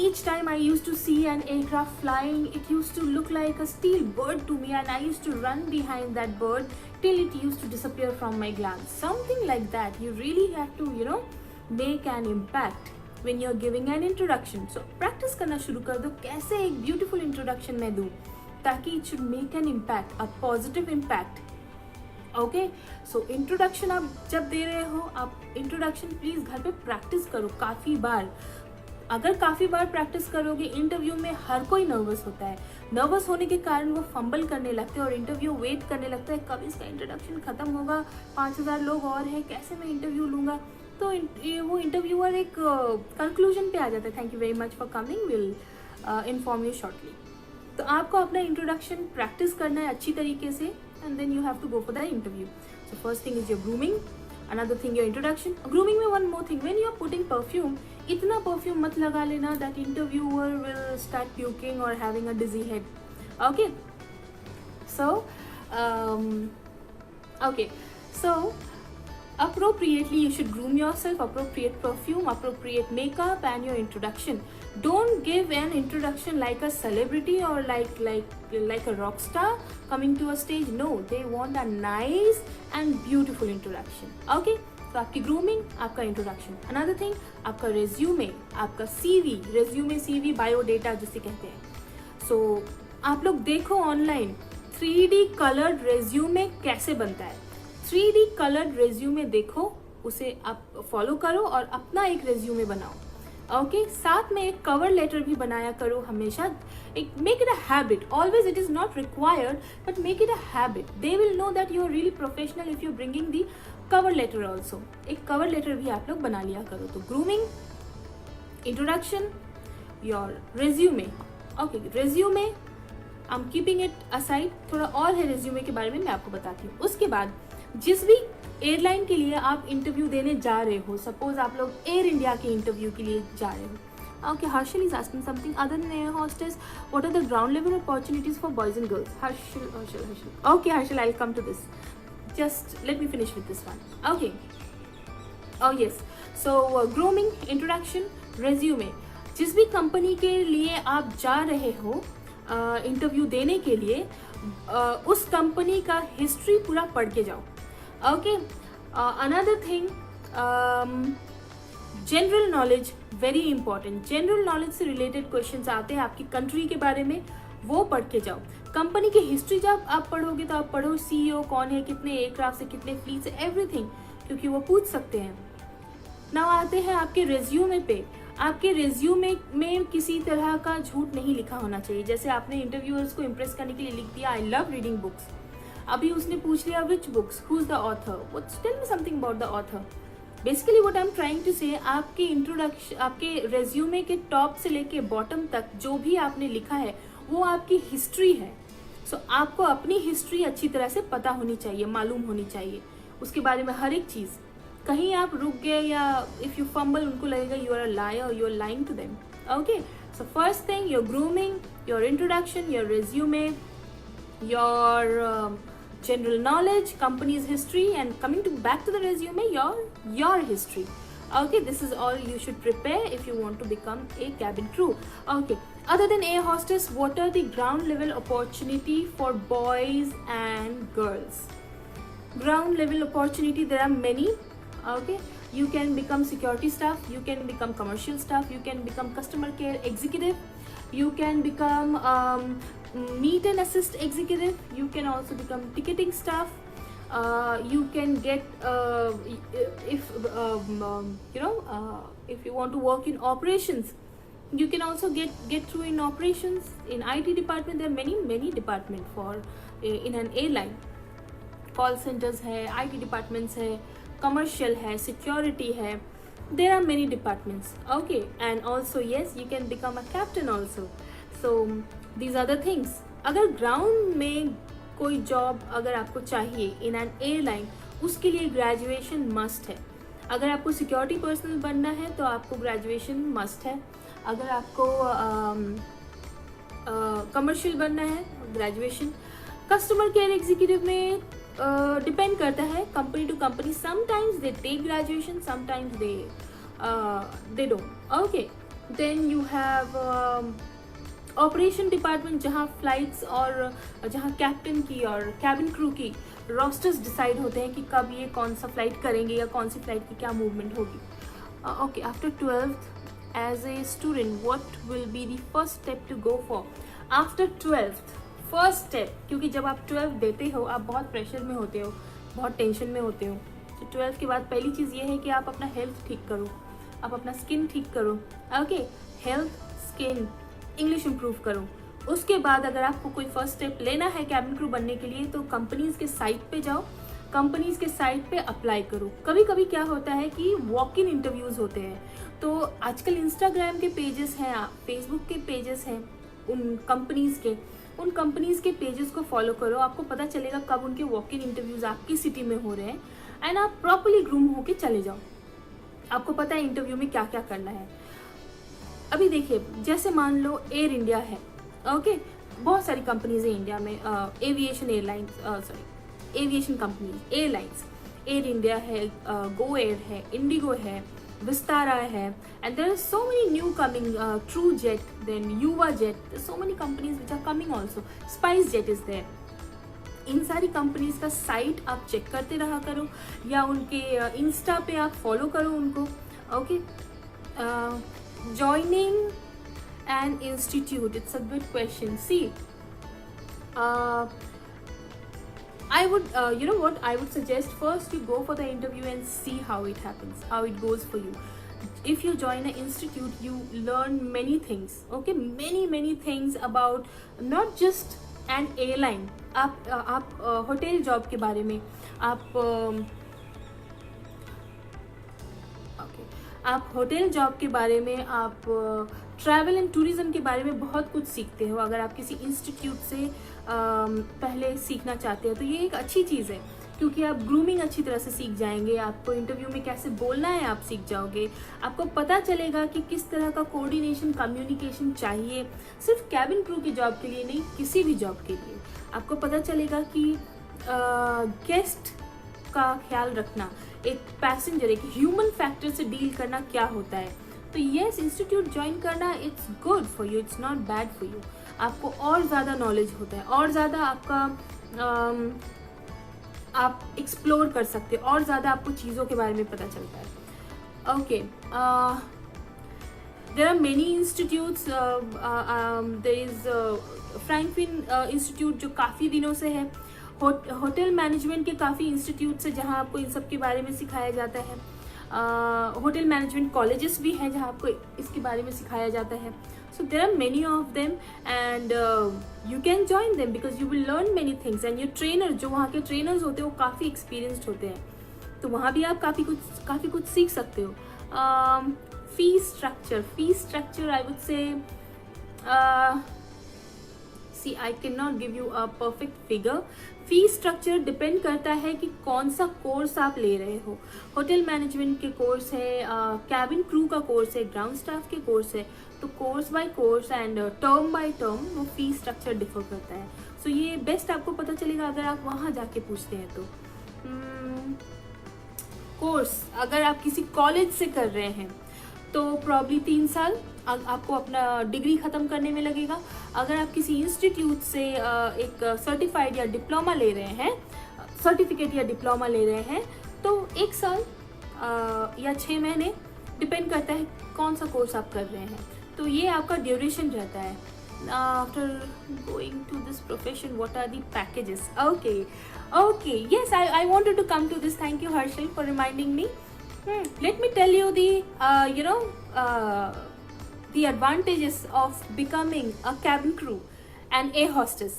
each time I used to see an aircraft flying, it used to look like a steel bird to me, and I used to run behind that bird till it used to disappear from my glance. Something like that. You really have to, make an impact when you're giving an introduction. So practice करना शुरू कर दो. कैसे एक beautiful introduction मैं दूँ ताकि it should make an impact, a positive impact. Okay, so introduction आप जब दे रहे हो, आप introduction प्लीज़ घर पे practice करो काफ़ी बार. अगर काफ़ी बार प्रैक्टिस करोगे, इंटरव्यू में हर कोई नर्वस होता है. नर्वस होने के कारण वो फंबल करने लगते हैं और इंटरव्यू वेट करने लगता है कब इसका इंट्रोडक्शन ख़त्म होगा, 5000 लोग और हैं, कैसे मैं इंटरव्यू लूँगा. तो वो इंटरव्यूअर एक कंक्लूजन पे आ जाता है. Thank you very much for coming, will inform you shortly. तो आपको अपना इंट्रोडक्शन प्रैक्टिस करना है अच्छी तरीके से, and then you have to go for the interview. So first thing is your grooming, another thing your introduction. Grooming में one more thing, when you are putting perfume, इतना परफ्यूम मत लगा लेना that interviewer will start puking और having a dizzy head. Okay, so appropriately you should groom yourself, appropriate perfume, appropriate makeup, and your introduction. Don't give an introduction like a celebrity or like a rock star coming to a stage. No, they want a nice and beautiful introduction. Okay, so आपकी grooming, आपका introduction. Another thing, आपका resume, आपका CV, biodata जिसे कहते हैं. So आप लोग देखो ऑनलाइन 3D colored resume कैसे बनता है. 3D कलर्ड रेज्यूमे देखो, उसे आप फॉलो करो और अपना एक रेज्यूमे बनाओ. ओके, साथ में एक कवर लेटर भी बनाया करो हमेशा. एक make it a habit. Always it is not required, but make it a habit. They will know that you are really professional if you bringing the cover letter also. एक cover letter भी आप लोग बना लिया करो. तो grooming, introduction, your resume. Okay, resume I am keeping it aside. थोड़ा और है रेज्यूमे के बारे में, मैं आपको बताती हूँ. उसके बाद जिस भी एयरलाइन के लिए आप इंटरव्यू देने जा रहे हो, सपोज आप लोग एयर इंडिया के इंटरव्यू के लिए जा रहे हो. Okay, Harshal is asking something other than air hostess. What are the ground level opportunities for boys and girls? Harshal. Okay, Harshal, I'll come to this. Just let me finish with this one. Okay. Oh yes. So grooming, introduction, resume. जिस भी company के लिए आप जा रहे हो interview देने के लिए, उस कंपनी का हिस्ट्री पूरा पढ़ के जाओ. Okay. Another thing, general knowledge very important. General knowledge से रिलेटेड क्वेश्चंस आते हैं आपकी कंट्री के बारे में, वो पढ़ के जाओ. कंपनी की हिस्ट्री जब आप पढ़ोगे तो आप पढ़ो सीईओ कौन है, कितने एयरक्राफ्ट से, कितने फ्लीट से, एवरीथिंग, क्योंकि वो पूछ सकते हैं. नाउ आते हैं आपके रेज्यूमे पे. आपके रेज्यूमे में किसी तरह का झूठ नहीं लिखा होना चाहिए. जैसे आपने इंटरव्यूअर्स को इम्प्रेस करने के लिए लिख दिया आई लव रीडिंग बुक्स. अभी उसने पूछ लिया which books, who is the author, what's, tell me something about the author. Basically what I am trying to say, आपके इंट्रोडक्शन, आपके रेज्यूमे के टॉप से लेके बॉटम तक जो भी आपने लिखा है वो आपकी हिस्ट्री है. सो आपको अपनी हिस्ट्री अच्छी तरह से पता होनी चाहिए, मालूम होनी चाहिए उसके बारे में हर एक चीज़. कहीं आप रुक गए या इफ़ यू फंबल, उनको लगेगा you are a liar, you are lying to them. Okay. So first thing, your grooming, your introduction, your resume, your general knowledge, company's history, and coming to back to the resume, your history. Okay, this is all you should prepare if you want to become a cabin crew. Okay, other than air hostess, what are the ground level opportunity for boys and girls? Ground level opportunity, there are many. Okay, you can become security staff, you can become commercial staff, you can become customer care executive, you can become meet and assist executive, you can also become ticketing staff, you can get if if you want to work in operations, you can also get through in operations. In IT department there are many department for in an airline. Call centers है, IT departments है, commercial है, security है, there are many departments. Okay, and also yes, you can become a captain also. So these are the things. अगर ground में कोई job अगर आपको चाहिए इन एन एयरलाइन, उसके लिए ग्रेजुएशन मस्ट है. अगर आपको सिक्योरिटी पर्सनल बनना है तो आपको ग्रेजुएशन मस्ट है. अगर आपको कमर्शियल बनना है, ग्रेजुएशन. कस्टमर केयर एग्जीक्यूटिव में डिपेंड करता है company to company. Sometimes they take graduation, sometimes they don't. Okay. Then you have operation department, जहाँ फ्लाइट्स और जहाँ कैप्टन की और कैबिन क्रू की रोस्टर्स डिसाइड होते हैं कि कब ये कौन सा फ्लाइट करेंगे या कौन सी फ्लाइट की क्या मूवमेंट होगी. Okay. After 12th as a student what will be the first step to go for? After 12th first step, क्योंकि जब आप 12th देते हो आप बहुत प्रेशर में होते हो, बहुत टेंशन में होते हो. तो 12th के बाद पहली चीज़ ये है कि आप अपना हेल्थ ठीक करो, आप अपना स्किन ठीक करो. Okay. Health, skin, English improve करो. उसके बाद अगर आपको कोई फर्स्ट स्टेप लेना है कैबिन क्रू बनने के लिए तो कंपनीज़ के साइट पे जाओ, कंपनीज़ के साइट पे अप्लाई करो. कभी कभी क्या होता है कि वॉक इन इंटरव्यूज़ होते हैं. तो आजकल इंस्टाग्राम के पेजेस हैं, फेसबुक के पेजेस हैं उन कंपनीज़ के पेजेस को फॉलो करो. आपको पता चलेगा कब उनके वॉक इन इंटरव्यूज़ आपकी सिटी में हो रहे हैं. एंड आप प्रॉपरली ग्रूम होके चले जाओ. आपको पता है इंटरव्यू में क्या क्या करना है. अभी देखिए, जैसे मान लो एयर इंडिया है. ओके. बहुत सारी कंपनीज है इंडिया में, aviation airlines, aviation companies, airlines. Air India है, गो एयर है, इंडिगो है, विस्तारा है, and there are so many new coming, TruJet, then Yuva jet, so many companies which are coming also. SpiceJet is there. इन सारी companies का site आप check करते रहा करो या उनके इंस्टा पे आप फॉलो करो उनको. Okay. Joining an institute, it's a good question. See, I would you know what, I would suggest first you go for the interview and see how it happens, how it goes for you. If you join an institute you learn many things. Okay, many things about not just an airline. आप hotel job के बारे में, आप hotel job के बारे में, आप travel and tourism के बारे में बहुत कुछ सीखते हो. अगर आप किसी इंस्टीट्यूट से पहले सीखना चाहते हो तो ये एक अच्छी चीज़ है क्योंकि आप ग्रूमिंग अच्छी तरह से सीख जाएंगे, आपको इंटरव्यू में कैसे बोलना है आप सीख जाओगे, आपको पता चलेगा कि किस तरह का कोऑर्डिनेशन कम्युनिकेशन चाहिए, सिर्फ कैबिन क्रू की जॉब के लिए नहीं, किसी भी जॉब के लिए। आपको पता चलेगा कि गेस्ट का ख्याल रखना, एक पैसेंजर, एक ह्यूमन फैक्टर से डील करना क्या होता है। तो यस, इंस्टीट्यूट ज्वाइन करना it's good for you, it's not bad for you. आपको और ज़्यादा नॉलेज होता है, और ज़्यादा आपका आप एक्सप्लोर कर सकते हो, और ज़्यादा आपको चीज़ों के बारे में पता चलता है। Okay, there are many institutes, there is Franklin institute जो काफ़ी दिनों से है, होटल मैनेजमेंट के काफ़ी इंस्टीट्यूट्स है जहाँ आपको इन सब के बारे में सिखाया जाता है। होटल मैनेजमेंट कॉलेजेस भी हैं जहाँ आपको इसके बारे में सिखाया जाता है। So there are many of them and you can join them because you will learn many things and your trainer, जो वहाँ के ट्रेनर्स होते हैं वो काफ़ी experienced होते हैं, तो वहाँ भी आप काफ़ी कुछ सीख सकते हो। Fee structure I would say, see I cannot give you a perfect figure। Fee structure depend करता है कि कौन सा कोर्स आप ले रहे हो। होटल मैनेजमेंट के कोर्स है, कैबिन क्रू का कोर्स है, ग्राउंड स्टाफ के कोर्स है, तो course by course and term by term वो फी स्ट्रक्चर डिफर करता है। सो ये बेस्ट आपको पता चलेगा अगर आप वहाँ जाके पूछते हैं। तो कोर्स अगर आप किसी कॉलेज से कर रहे हैं तो प्रॉब्ली 3 साल आपको अपना डिग्री ख़त्म करने में लगेगा। अगर आप किसी इंस्टीट्यूट से एक सर्टिफाइड या डिप्लोमा ले रहे हैं, सर्टिफिकेट या डिप्लोमा ले रहे हैं, तो 1 साल या 6 महीने, डिपेंड करता है कौन सा कोर्स आप कर रहे हैं, तो ये आपका ड्यूरेशन रहता है। After going to this profession what are the packages? Okay, yes, I wanted to come to this. Thank you, Harshal, for reminding me. Let me tell you the advantages of becoming a cabin crew and air hostess.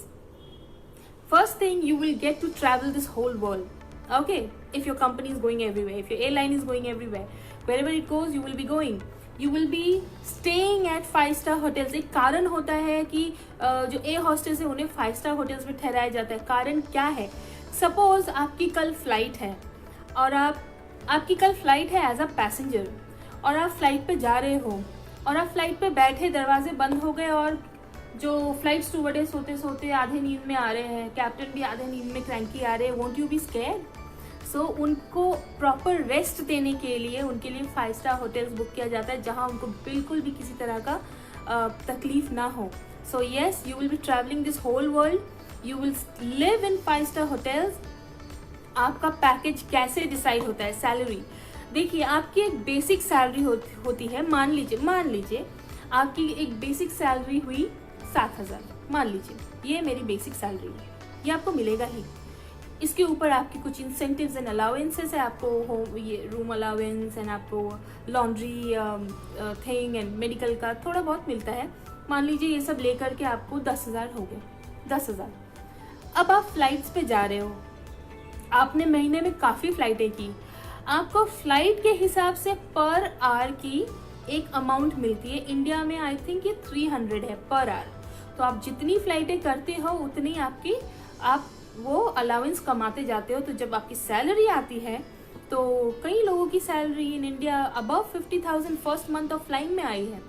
First thing, you will get to travel this whole world. Okay, if your company is going everywhere, if your airline is going everywhere, wherever it goes, you will be going. You will be staying at 5-star hotels. एक कारण होता है कि जो air hostess है उन्हें 5-star hotels में ठहराया जाता है। कारण क्या है? सपोज आपकी कल फ्लाइट है और आपकी कल फ्लाइट है एज अ पैसेंजर, और आप फ्लाइट पे जा रहे हो और आप फ्लाइट पे बैठे, दरवाजे बंद हो गए और जो फ्लाइट स्टूवर्डेस सोते सोते आधे नींद में आ रहे हैं, कैप्टन भी आधे नींद में क्रैंकी आ रहे हैं, वोंट यू बी स्कैर्ड? सो उनको प्रॉपर रेस्ट देने के लिए उनके लिए 5-star होटल्स बुक किया जाता है जहाँ उनको बिल्कुल भी किसी तरह का तकलीफ ना हो। So yes, you will be travelling this whole world, you will live in 5-star hotels. आपका पैकेज कैसे डिसाइड होता है? सैलरी देखिए, आपकी एक बेसिक सैलरी होती है। मान लीजिए आपकी एक बेसिक सैलरी हुई 7,000, मान लीजिए ये मेरी बेसिक सैलरी है, ये आपको मिलेगा ही। इसके ऊपर आपकी कुछ इंसेंटिव्स एंड अलाउंसेस है, आपको होम ये रूम अलाउंस एंड आपको लॉन्ड्री थिंग एंड मेडिकल का थोड़ा बहुत मिलता है। मान लीजिए ये सब लेकर के आपको 10,000 हो गए, 10,000। अब आप फ्लाइट्स पे जा रहे हो, आपने महीने में काफ़ी फ्लाइटें की, आपको फ्लाइट के हिसाब से पर आवर की एक अमाउंट मिलती है। इंडिया में आई थिंक ये 300 है पर आवर। तो आप जितनी फ्लाइटें करते हो उतनी आप वो अलाउंस कमाते जाते हो। तो जब आपकी सैलरी आती है, तो कई लोगों की salary in India above 50,000 first month of flying में आई है।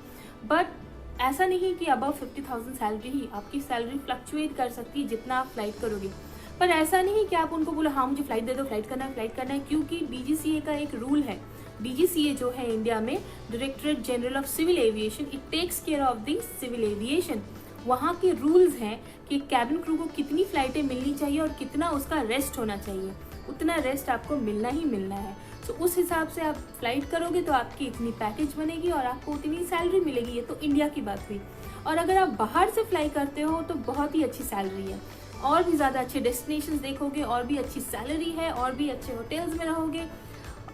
बट ऐसा नहीं कि अबव 50,000 सैलरी ही, आपकी सैलरी फ्लक्चुएट कर सकती है जितना आप फ्लाइट करोगे। पर ऐसा नहीं कि आप उनको बोलो हाँ मुझे फ्लाइट दे दो, फ्लाइट करना है, क्योंकि DGCA का एक रूल है। DGCA जो है इंडिया में, Directorate General of Civil Aviation, it takes care of the civil aviation. वहाँ के रूल्स हैं कि कैबिन क्रू को कितनी फ्लाइटें मिलनी चाहिए और कितना उसका रेस्ट होना चाहिए, उतना रेस्ट आपको मिलना ही मिलना है। तो उस हिसाब से आप फ्लाइट करोगे तो आपकी इतनी पैकेज बनेगी और आपको उतनी सैलरी मिलेगी। ये तो इंडिया की बात हुई। और अगर आप बाहर से फ्लाई करते हो तो बहुत ही अच्छी सैलरी है, और भी ज़्यादा अच्छे डेस्टिनेशंस देखोगे, और भी अच्छी सैलरी है, और भी अच्छे होटल्स में रहोगे।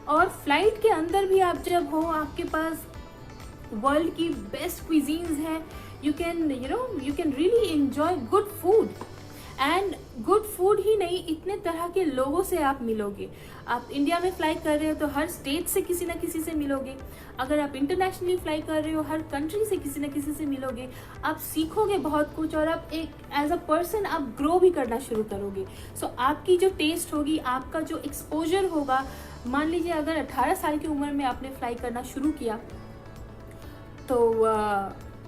और फ्लाइट के अंदर भी आप जब हो, आपके पास वर्ल्ड की बेस्ट क्विजीन्स हैं, you can really enjoy good food and good food ही नहीं, इतने तरह के लोगों से आप मिलोगे। आप इंडिया में फ्लाई कर रहे हो तो हर स्टेट से किसी ना किसी से मिलोगे, अगर आप इंटरनेशनली फ्लाई कर रहे हो हर कंट्री से किसी ना किसी से मिलोगे। आप सीखोगे बहुत कुछ और आप एक एज अ पर्सन आप ग्रो भी करना शुरू करोगे। सो आपकी जो टेस्ट होगी, आपका जो एक्सपोजर होगा, मान लीजिए अगर 18 साल की उम्र में आपने फ्लाई करना शुरू किया तो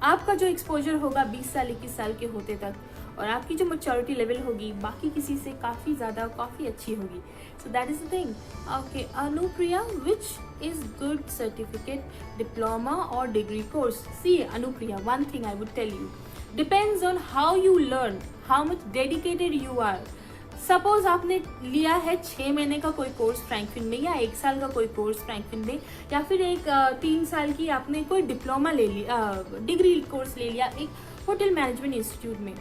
आपका जो एक्सपोजर होगा 20 साल 21 साल के होते तक, और आपकी जो मैच्योरिटी लेवल होगी बाकी किसी से काफ़ी ज़्यादा काफ़ी अच्छी होगी। So that is the thing. Okay Anupriya, which is good certificate, diploma और degree course? See Anupriya, one thing I would tell you, depends on how you learn, how much dedicated you are. Suppose आपने लिया है 6 महीने का कोई course Frankfinn में, या 1 साल का कोई कोर्स फ्रैंकफिन में, या फिर एक 3 साल की आपने कोई डिप्लोमा ले लिया, डिग्री कोर्स ले लिया एक होटल मैनेजमेंट इंस्टीट्यूट में।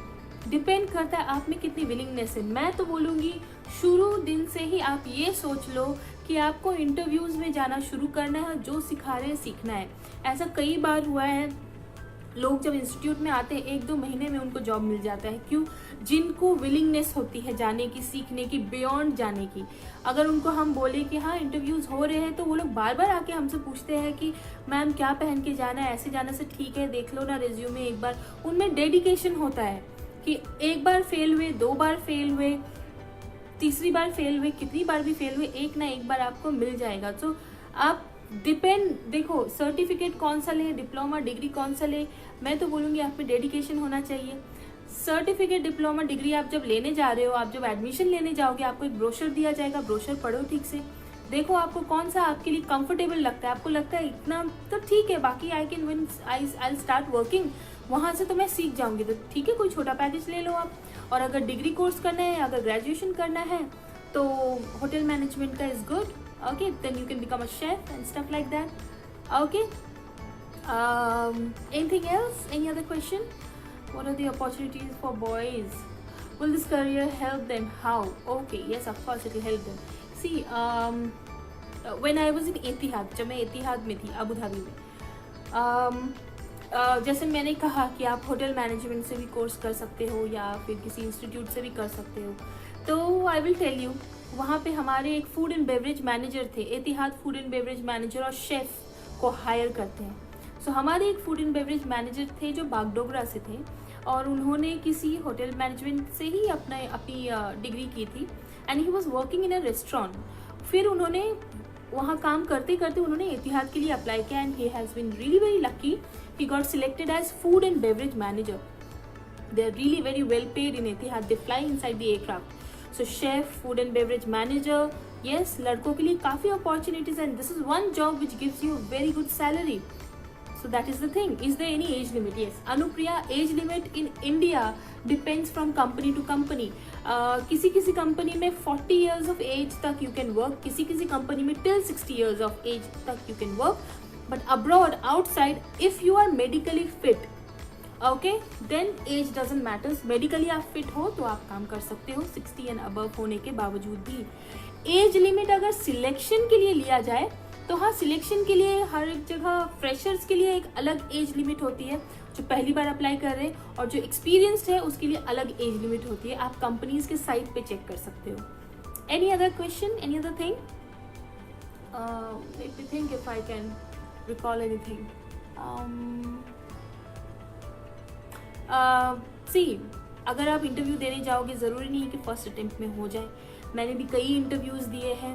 डिपेंड करता है आप में कितनी विलिंगनेस है। मैं तो बोलूँगी शुरू दिन से ही आप ये सोच लो कि आपको इंटरव्यूज़ में जाना शुरू करना है, जो सिखा रहे हैं सीखना है। ऐसा कई बार हुआ है, लोग जब इंस्टीट्यूट में आते हैं 1-2 महीने में उनको जॉब मिल जाता है। क्यों? जिनको विलिंगनेस होती है जाने की, सीखने की, बियॉन्ड जाने की। अगर उनको हम बोले कि हाँ इंटरव्यूज़ हो रहे हैं, तो वो लोग बार बार आके हमसे पूछते हैं कि मैम क्या पहन के जाना है, ऐसे जाने से ठीक है, देख लो ना रिज्यूमे एक बार। उनमें डेडिकेशन होता है कि एक बार फेल हुए, 2 बार फेल हुए, तीसरी बार फेल हुए, कितनी बार भी फेल हुए, एक ना एक बार आपको मिल जाएगा। तो आप देखो सर्टिफिकेट कौन सा ले, डिप्लोमा डिग्री कौन सा ले, मैं तो बोलूँगी आप में डेडिकेशन होना चाहिए। सर्टिफिकेट डिप्लोमा डिग्री आप जब लेने जा रहे हो, आप जब एडमिशन लेने जाओगे, आपको एक ब्रोशर दिया जाएगा, ब्रोशर पढ़ो ठीक से, देखो आपको कौन सा आपके लिए कंफर्टेबल लगता है। आपको लगता है इतना तो ठीक है, बाकी I can win, I start working, वहाँ से तो मैं सीख जाऊंगी, तो ठीक है कोई छोटा पैकेज ले लो आप। और अगर डिग्री कोर्स करना है, अगर ग्रेजुएशन करना है, तो होटल मैनेजमेंट का is good. Okay, then you can become a chef and stuff like that. Okay. Anything else? Any other question? What are the opportunities for boys? Will this career help them? How? Okay, yes, of course it will help them. See, when I was in Etihad, जब मैं एतिहाद में थी Abu Dhabi में, जैसे मैंने कहा कि आप होटल मैनेजमेंट से भी कोर्स कर सकते हो या फिर किसी इंस्टीट्यूट से भी कर सकते हो, तो आई विल टेल यू, वहाँ पे हमारे एक फूड एंड बेवरेज मैनेजर थे। एतिहाद फूड एंड बेवरेज मैनेजर और शेफ को हायर करते हैं। सो हमारे एक फूड एंड बेवरेज मैनेजर थे जो बागडोगरा से थे, और उन्होंने किसी होटल मैनेजमेंट से ही अपनी डिग्री की थी, and he was working in a restaurant. फिर उन्होंने वहाँ काम करते करते उन्होंने एतिहाद के लिए अप्लाई किया, and he has been really very lucky, he got selected as food and beverage manager. They are really very well paid in Etihad, they fly inside the aircraft. So chef, food and beverage manager, yes, लड़कों के लिए काफ़ी opportunities, and this is one job which gives you a very good salary. So that is the thing. Is there any age limit? Yes, Anupriya, age limit in India depends from company to company. किसी किसी company में 40 years of age तक you can work, किसी किसी company में till 60 years of age तक you can work. But abroad, outside, if you are medically fit, okay, then age doesn't matters. Medically आप fit हो तो आप काम कर सकते हो 60 एंड अबव होने के बावजूद भी। एज लिमिट अगर सिलेक्शन के लिए लिया जाए तो हाँ, सिलेक्शन के लिए हर एक जगह फ्रेशर्स के लिए एक अलग एज लिमिट होती है, जो पहली बार अप्लाई कर रहे हैं, और जो एक्सपीरियंस्ड है उसके लिए अलग एज लिमिट होती है। आप कंपनीज के साइट पे चेक कर सकते हो। Any other question, any other thing? Let me think if I can recall anything. See, अगर आप इंटरव्यू देने जाओगे, ज़रूरी नहीं कि फर्स्ट अटेम्प्ट में हो जाए। मैंने भी कई इंटरव्यूज़ दिए हैं,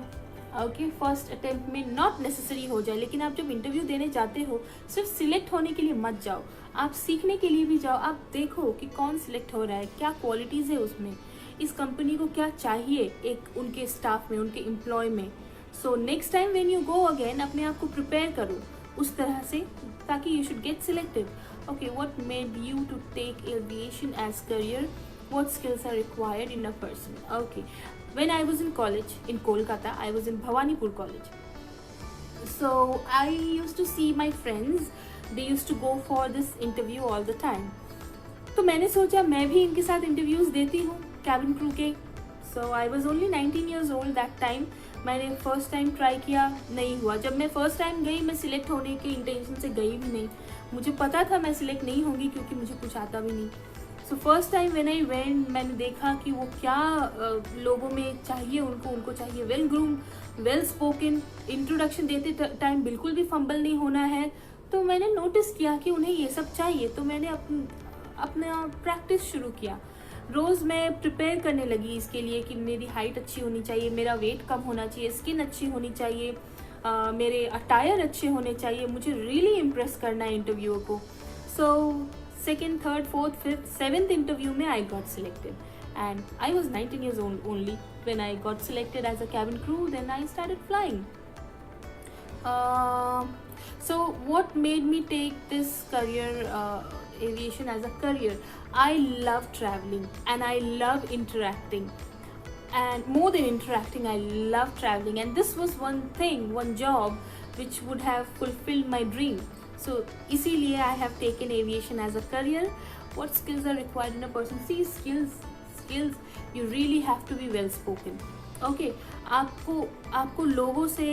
ओके, फर्स्ट अटेम्प्ट में नॉट नेसेसरी हो जाए, लेकिन आप जब इंटरव्यू देने जाते हो सिर्फ सिलेक्ट होने के लिए मत जाओ, आप सीखने के लिए भी जाओ। आप देखो कि कौन सिलेक्ट हो रहा है, क्या क्वालिटीज़ है उसमें, इस कंपनी को क्या चाहिए एक उनके स्टाफ में, उनके एम्प्लॉय में। So next time when you go again, अपने आप को प्रिपेयर करो उस तरह से, ताकि you should get selected. Okay, what made you to take aviation as career? What skills are required in a person? Okay, when I was in college in Kolkata, I was in Bhawanipur College. So I used to see my friends, they used to go for this interview all the time. तो मैंने सोचा मैं भी इनके साथ interviews देती हूँ cabin crew के। So I was only 19 years old that time. मैंने फर्स्ट टाइम ट्राई किया, नहीं हुआ। जब मैं फर्स्ट टाइम गई, मैं सिलेक्ट होने के इंटेंशन से गई भी नहीं, मुझे पता था मैं सिलेक्ट नहीं होंगी क्योंकि मुझे कुछ आता भी नहीं। So first time when I went, मैंने देखा कि वो क्या लोगों में चाहिए, उनको चाहिए well groom, well spoken, introduction देते टाइम बिल्कुल भी फंबल नहीं होना है। तो मैंने नोटिस किया कि उन्हें ये सब चाहिए, तो मैंने अपना प्रैक्टिस शुरू किया। रोज़ मैं प्रिपेयर करने लगी इसके लिए कि मेरी हाइट अच्छी होनी चाहिए, मेरा वेट कम होना चाहिए, स्किन अच्छी होनी चाहिए, मेरे अटायर अच्छे होने चाहिए, मुझे रियली इम्प्रेस करना है इंटरव्यू को। So second, third, fourth, fifth, seventh interview में I got selected and I was 19 years old only when I got selected as a cabin crew. Then I started flying. So what made me take this career, aviation as a career? I love traveling and I love interacting, and more than interacting, I love traveling, and this was one job which would have fulfilled my dream. So इसीलिए I have taken aviation as a career. What skills are required in a person? See, skills you really have to be well spoken. Okay, आपको लोगों से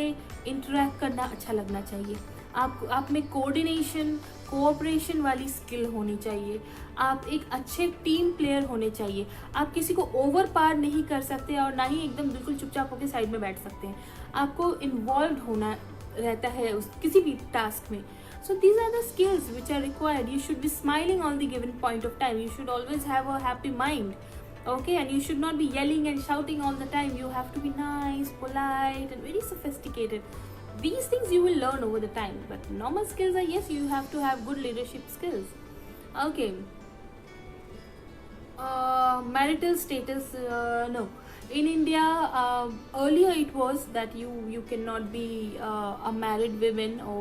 interact करना अच्छा लगना चाहिए, आप में कोऑर्डिनेशन, कोऑपरेशन वाली स्किल होनी चाहिए, आप एक अच्छे टीम प्लेयर होने चाहिए, आप किसी को ओवर पार नहीं कर सकते और ना ही एकदम बिल्कुल चुपचाप होकर साइड में बैठ सकते हैं, आपको इन्वॉल्व होना रहता है उस किसी भी टास्क में. So these are the skills which are required. You should be smiling on the given point of time. You should always have a happy mind. Okay, and you should not be yelling and shouting all the time. You have to be nice, polite, and very sophisticated. These things you will learn over the time. But normal skills are, yes, you have to have good leadership skills. Okay. Marital status, no. In India, earlier it was that you cannot be a married woman or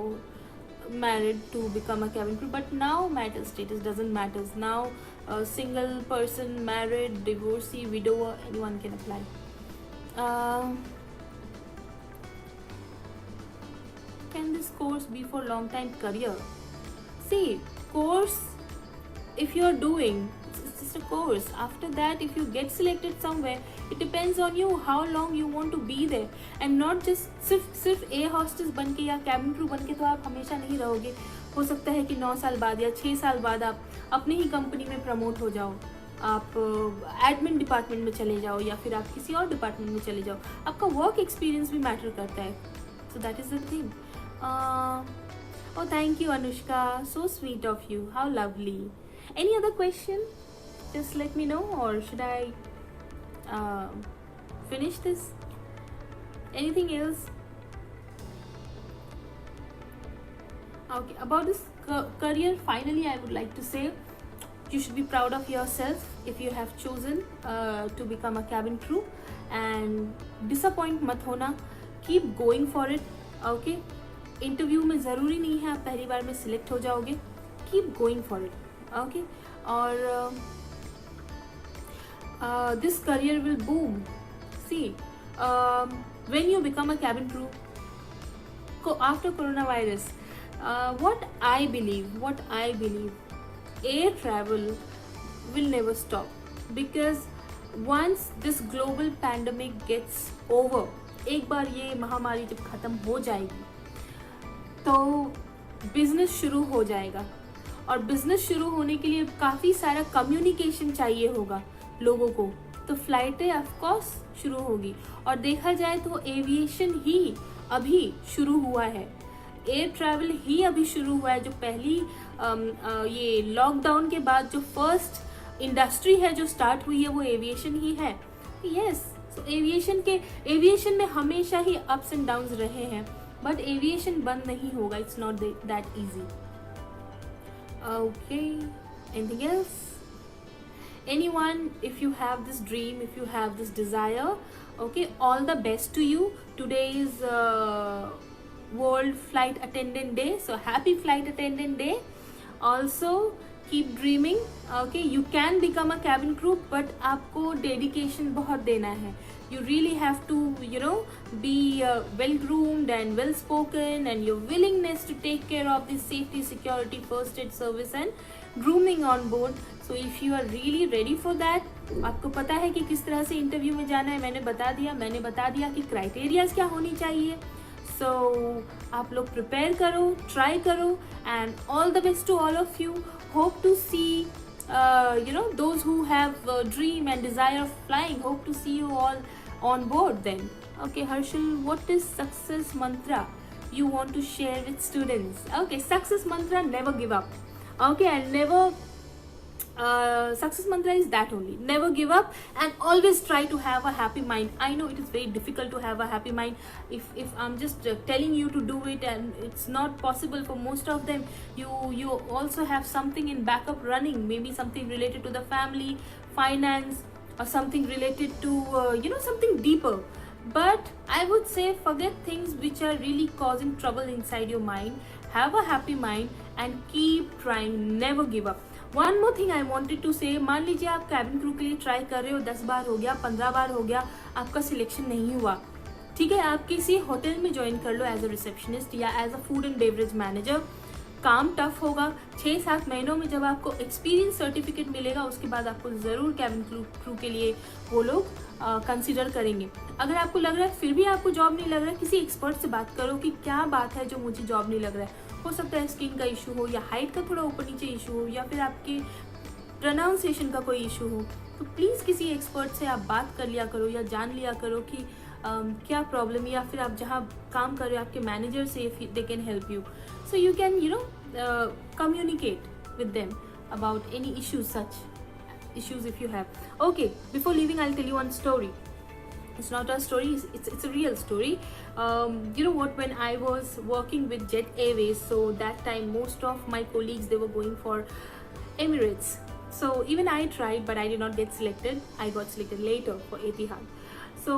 married to become a cabin crew, but now marital status doesn't matter. Now a single person, married, divorcee, widower, anyone can apply. Can this course be for long time career? See, course, if you are doing, it's just a course. After that, if you get selected somewhere, it depends on you how long you want to be there, and not just सिर्फ air hostess बन के या cabin crew बन के तो आप हमेशा नहीं रहोगे. हो सकता है कि 9 साल बाद या 6 साल बाद आप अपनी ही कंपनी में प्रमोट हो जाओ, आप एडमिन डिपार्टमेंट में चले जाओ या फिर आप किसी और डिपार्टमेंट में चले जाओ. आपका वर्क एक्सपीरियंस भी मैटर करता है. सो that is the thing. Oh, thank you, Anushka. So sweet of you. How lovely. Any other question? Just let me know, or should I finish this? Anything else? Okay, about this career, finally I would like to say you should be proud of yourself if you have chosen to become a cabin crew, and disappoint mat hona. Keep going for it. Okay, interview में ज़रूरी नहीं है आप पहली बार में select हो जाओगे. Keep going for it. Okay, और this career will boom. See, when you become a cabin crew after corona virus, what I believe, air travel will never stop, because once this global pandemic gets over, एक बार ये महामारी जब ख़त्म हो जाएगी तो business शुरू हो जाएगा, और बिजनेस शुरू होने के लिए काफ़ी सारा कम्युनिकेशन चाहिए होगा लोगों को. तो फ्लाइटें ऑफकोर्स शुरू होगी, और देखा जाए तो एविएशन ही अभी शुरू हुआ है, एयर ट्रैवल ही अभी शुरू हुआ है. जो पहली ये लॉकडाउन के बाद जो फर्स्ट इंडस्ट्री है जो स्टार्ट हुई है वो एविएशन ही है. यस, सो एविएशन में हमेशा ही अप्स एंड डाउन्स रहे हैं, बट एविएशन बंद नहीं होगा. It's not that easy. Okay, anything else? Anyone, if you have this dream, if you have this desire, okay, all the best to you. Today is World Flight Attendant Day, so happy Flight Attendant Day. Also, keep dreaming. Okay, you can become a cabin crew, but आपको dedication बहुत देना है. You really have to, be well groomed and well spoken, and your willingness to take care of the safety, security, first aid service and grooming on board. So if you are really ready for that, आपको पता है कि किस तरह से interview में जाना है. मैंने बता दिया कि क्राइटेरियाज क्या होनी चाहिए. So आप लोग प्रिपेयर करो, ट्राई करो, and all the best to all of you. Hope to see those who have dream and desire of flying, hope to see you all on board then. Okay, Harshal, what is success mantra you want to share with students? Okay, success mantra, never give up. Okay, and never success mantra is that only, never give up and always try to have a happy mind. I know it is very difficult to have a happy mind. If I'm just telling you to do it, and it's not possible for most of them, you also have something in backup running, maybe something related to the family, finance, or something related to something deeper. But I would say forget things which are really causing trouble inside your mind. Have a happy mind and keep trying, never give up. One more thing I wanted to say, मान लीजिए आप cabin crew के लिए try कर रहे हो, 10 बार हो गया, 15 बार हो गया, आपका सिलेक्शन नहीं हुआ, ठीक है, आप किसी होटल में ज्वाइन कर लो एज अ रिसेप्शनिस्ट या as a food and beverage manager. काम टफ होगा, 6-7 महीनों में जब आपको एक्सपीरियंस सर्टिफिकेट मिलेगा उसके बाद आपको ज़रूर कैबिन क्रू के लिए वो लोग कंसिडर करेंगे. अगर आपको लग रहा है फिर भी आपको जॉब नहीं लग रहा है, किसी एक्सपर्ट से बात करो कि क्या बात है जो मुझे जॉब नहीं लग रहा है. हो सकता है स्किन का इशू हो, या हाइट का थोड़ा ऊपर नीचे इशू हो, या फिर आपके प्रोनाउंसिएशन का कोई इशू हो, तो प्लीज़ किसी एक्सपर्ट से आप बात कर लिया करो या जान लिया करो कि क्या प्रॉब्लम है, या फिर आप जहाँ काम कर रहे हो आपके मैनेजर से if they can help you, so you can communicate with them about any issues, such issues if you have. Okay, before leaving I'll tell you one story. It's not a story, it's a real story. You know what, when I was working with Jet Airways, so that time most of my colleagues, they were going for Emirates. So even I tried, but I did not get selected. I got selected later for Etihad. So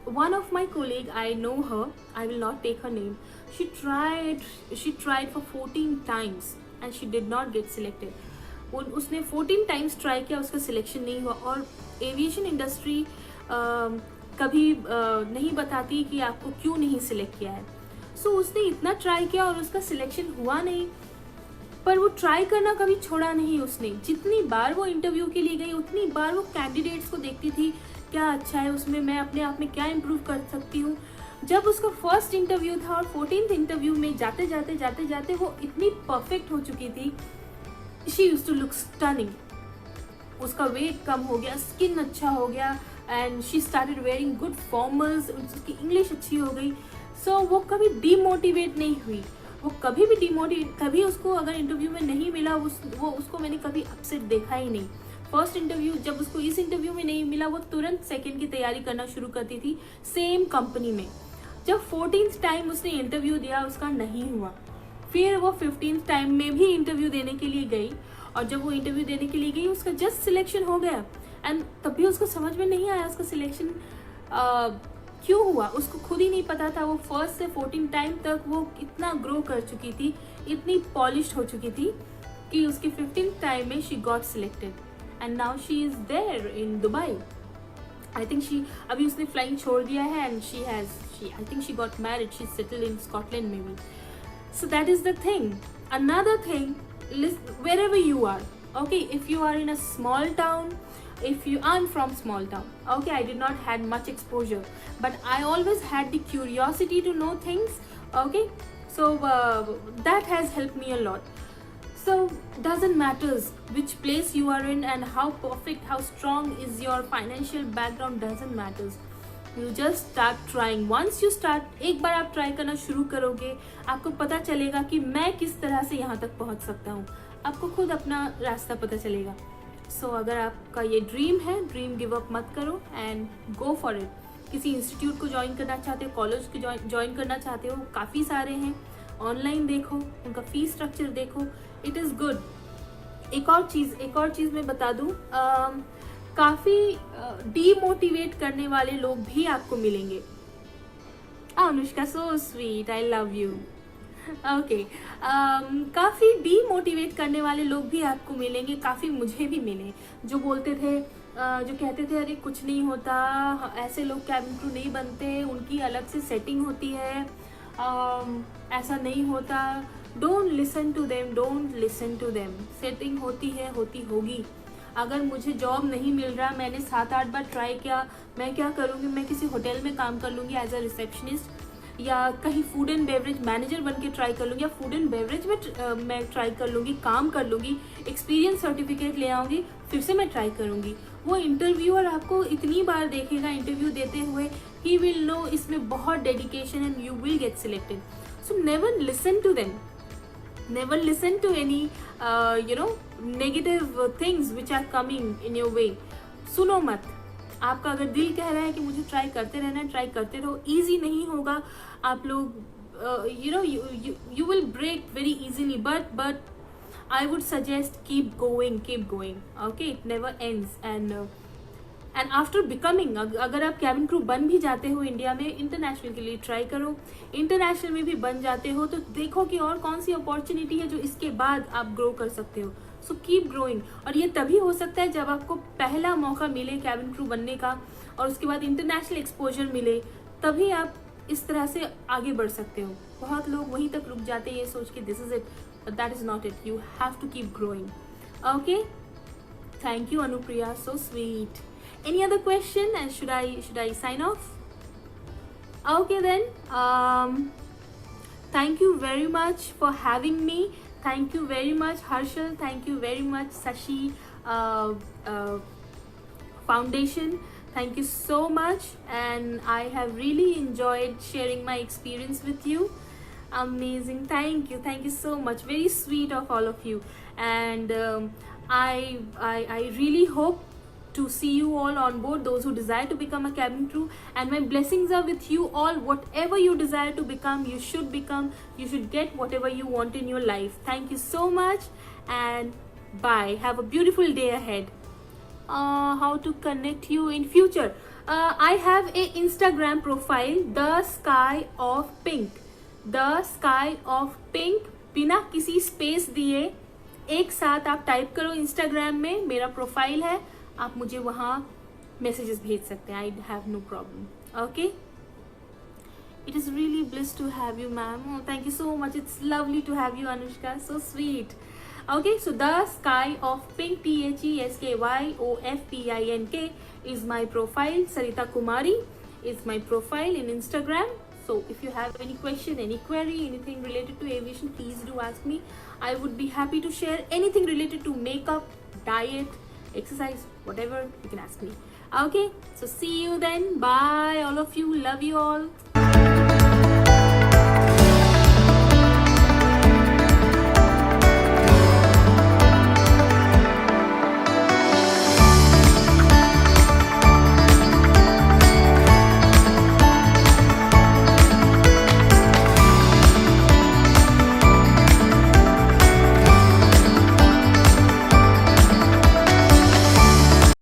one of my colleague, I know her, I will not take her name, she tried for 14 times and she did not get selected. उसने 14 times try किया, उसका selection नहीं हुआ. और aviation industry कभी नहीं बताती कि आपको क्यों नहीं सिलेक्ट किया है. सो उसने इतना ट्राई किया और उसका सिलेक्शन हुआ नहीं, पर वो ट्राई करना कभी छोड़ा नहीं. उसने जितनी बार वो इंटरव्यू के लिए गई उतनी बार वो कैंडिडेट्स को देखती थी, क्या अच्छा है उसमें, मैं अपने आप में क्या इम्प्रूव कर सकती हूँ. जब उसका फर्स्ट इंटरव्यू था और 14th इंटरव्यू में जाते जाते वो इतनी परफेक्ट हो चुकी थी. She used to look stunning. उसका वेट कम हो गया, स्किन अच्छा हो गया, and she started wearing good formals, उसकी इंग्लिश अच्छी हो गई. सो वो कभी डीमोटिवेट नहीं हुई, वो कभी भी कभी उसको अगर इंटरव्यू में नहीं मिला वो उसको मैंने कभी अपसेट देखा ही नहीं. फर्स्ट इंटरव्यू जब उसको इस इंटरव्यू में नहीं मिला, वो तुरंत सेकंड की तैयारी करना शुरू करती थी सेम कंपनी में. जब 14th टाइम उसने इंटरव्यू दिया, उसका नहीं हुआ, फिर वो 15th टाइम में भी इंटरव्यू देने के लिए गई, और जब वो इंटरव्यू देने के लिए गई उसका जस्ट सिलेक्शन हो गया. एंड तब भी उसको समझ में नहीं आया उसका सिलेक्शन क्यों हुआ, उसको खुद ही नहीं पता था. वो फर्स्ट से 14 टाइम तक वो इतना ग्रो कर चुकी थी, इतनी पॉलिश्ड हो चुकी थी कि उसकी 15th टाइम में she got selected, and now she is there in Dubai. I think अभी उसने फ्लाइंग छोड़ दिया है, and I think she got married, she settled in Scotland में भी. So that is the thing. Another thing, wherever you are, okay, if you are in a small town, I'm from small town, okay, I did not had much exposure, but I always had the curiosity to know things, okay, so that has helped me a lot. So doesn't matters which place you are in and how perfect, how strong is your financial background, doesn't matters. You just start trying. Once you start, एक बार आप try करना शुरू करोगे, आपको पता चलेगा कि मैं किस तरह से यहाँ तक पहुँच सकता हूँ. आपको खुद अपना रास्ता पता चलेगा. सो अगर आपका ये ड्रीम है, ड्रीम गिव अप मत करो एंड गो फॉर इट. किसी इंस्टीट्यूट को ज्वाइन करना चाहते हो, कॉलेज को ज्वाइन करना चाहते हो, काफ़ी सारे हैं, ऑनलाइन देखो, उनका फीस स्ट्रक्चर देखो, इट इज़ गुड. एक और चीज़ मैं बता दूँ, काफ़ी डीमोटिवेट करने वाले लोग भी आपको मिलेंगे. Anushka, so sweet, I love you. Okay, काफ़ी डीमोटिवेट करने वाले लोग भी आपको मिलेंगे. काफ़ी मुझे भी मिले जो बोलते थे, जो कहते थे अरे कुछ नहीं होता, ऐसे लोग कैबिन क्रू नहीं बनते, उनकी अलग से सेटिंग होती है, ऐसा नहीं होता. Don't listen to them. Setting होती है, होती होगी. अगर मुझे जॉब नहीं मिल रहा, मैंने 7-8 बार ट्राई किया, मैं क्या करूँगी, मैं किसी होटल में काम कर लूँगी एज अ रिसेप्शनिस्ट. या कहीं फूड एंड बेवरेज मैनेजर बन के ट्राई कर लूँगी, या फूड एंड बेवरेज में मैं ट्राई कर लूँगी, काम कर लूँगी, एक्सपीरियंस सर्टिफिकेट ले आऊँगी, फिर से मैं ट्राई करूँगी। वो इंटरव्यूअर आपको इतनी बार देखेगा इंटरव्यू देते हुए, ही विल नो इसमें बहुत dedication and you will get selected. So never listen to them, never listen to any negative things which are coming in your way. सुनो मत। आपका अगर दिल कह रहा है कि मुझे ट्राई करते रहना है, ट्राई करते रहो। ईजी नहीं होगा, आप लोग you will break very easily, but I would suggest keep going, okay? It never ends. And after becoming, अगर आप कैबिन क्रू बन भी जाते हो इंडिया में, इंटरनेशनल के लिए ट्राई करो। इंटरनेशनल में भी बन जाते हो तो देखो कि और कौन सी अपॉर्चुनिटी है जो इसके बाद आप ग्रो कर सकते हो। So keep growing. और ये तभी हो सकता है जब आपको पहला मौका मिले कैबिन क्रू बनने का, और उसके बाद इंटरनेशनल एक्सपोजर मिले, तभी आप इस तरह से आगे बढ़ सकते हो। बहुत लोग वहीं तक रुक जाते हैं ये सोच के this is it, but that is not it. You have to keep growing. Okay, thank you Anupriya, so sweet. Any other question, and should I sign off? Okay then. Thank you very much for having me. Thank you very much Harshal. Thank you very much Sashi Foundation. Thank you so much, and I have really enjoyed sharing my experience with you. Amazing. Thank you so much. Very sweet of all of you, and I really hope to see you all on board, those who desire to become a cabin crew, and my blessings are with you all. Whatever you desire to become, you should become. You should get whatever you want in your life. Thank you so much, and bye. Have a beautiful day ahead. How to connect you in future? I have a Instagram profile, The Sky of Pink. The Sky of Pink, बिना किसी space दिए एक साथ आप type करो Instagram में, मेरा profile है, आप मुझे वहाँ मैसेजेस भेज सकते हैं। I have no problem. Okay, it is really bliss to have you ma'am. Thank you so much. It's lovely to have you Anushka, so sweet. Okay, so the sky of pink, THESKYOFPINK is my profile. Sarita Kumari is my profile in Instagram. So if you have any question, any query, anything related to aviation, please do ask me. I would be happy to share anything related to makeup, diet, exercise, whatever, you can ask me. Okay, so see you then. Bye all of you. Love you all.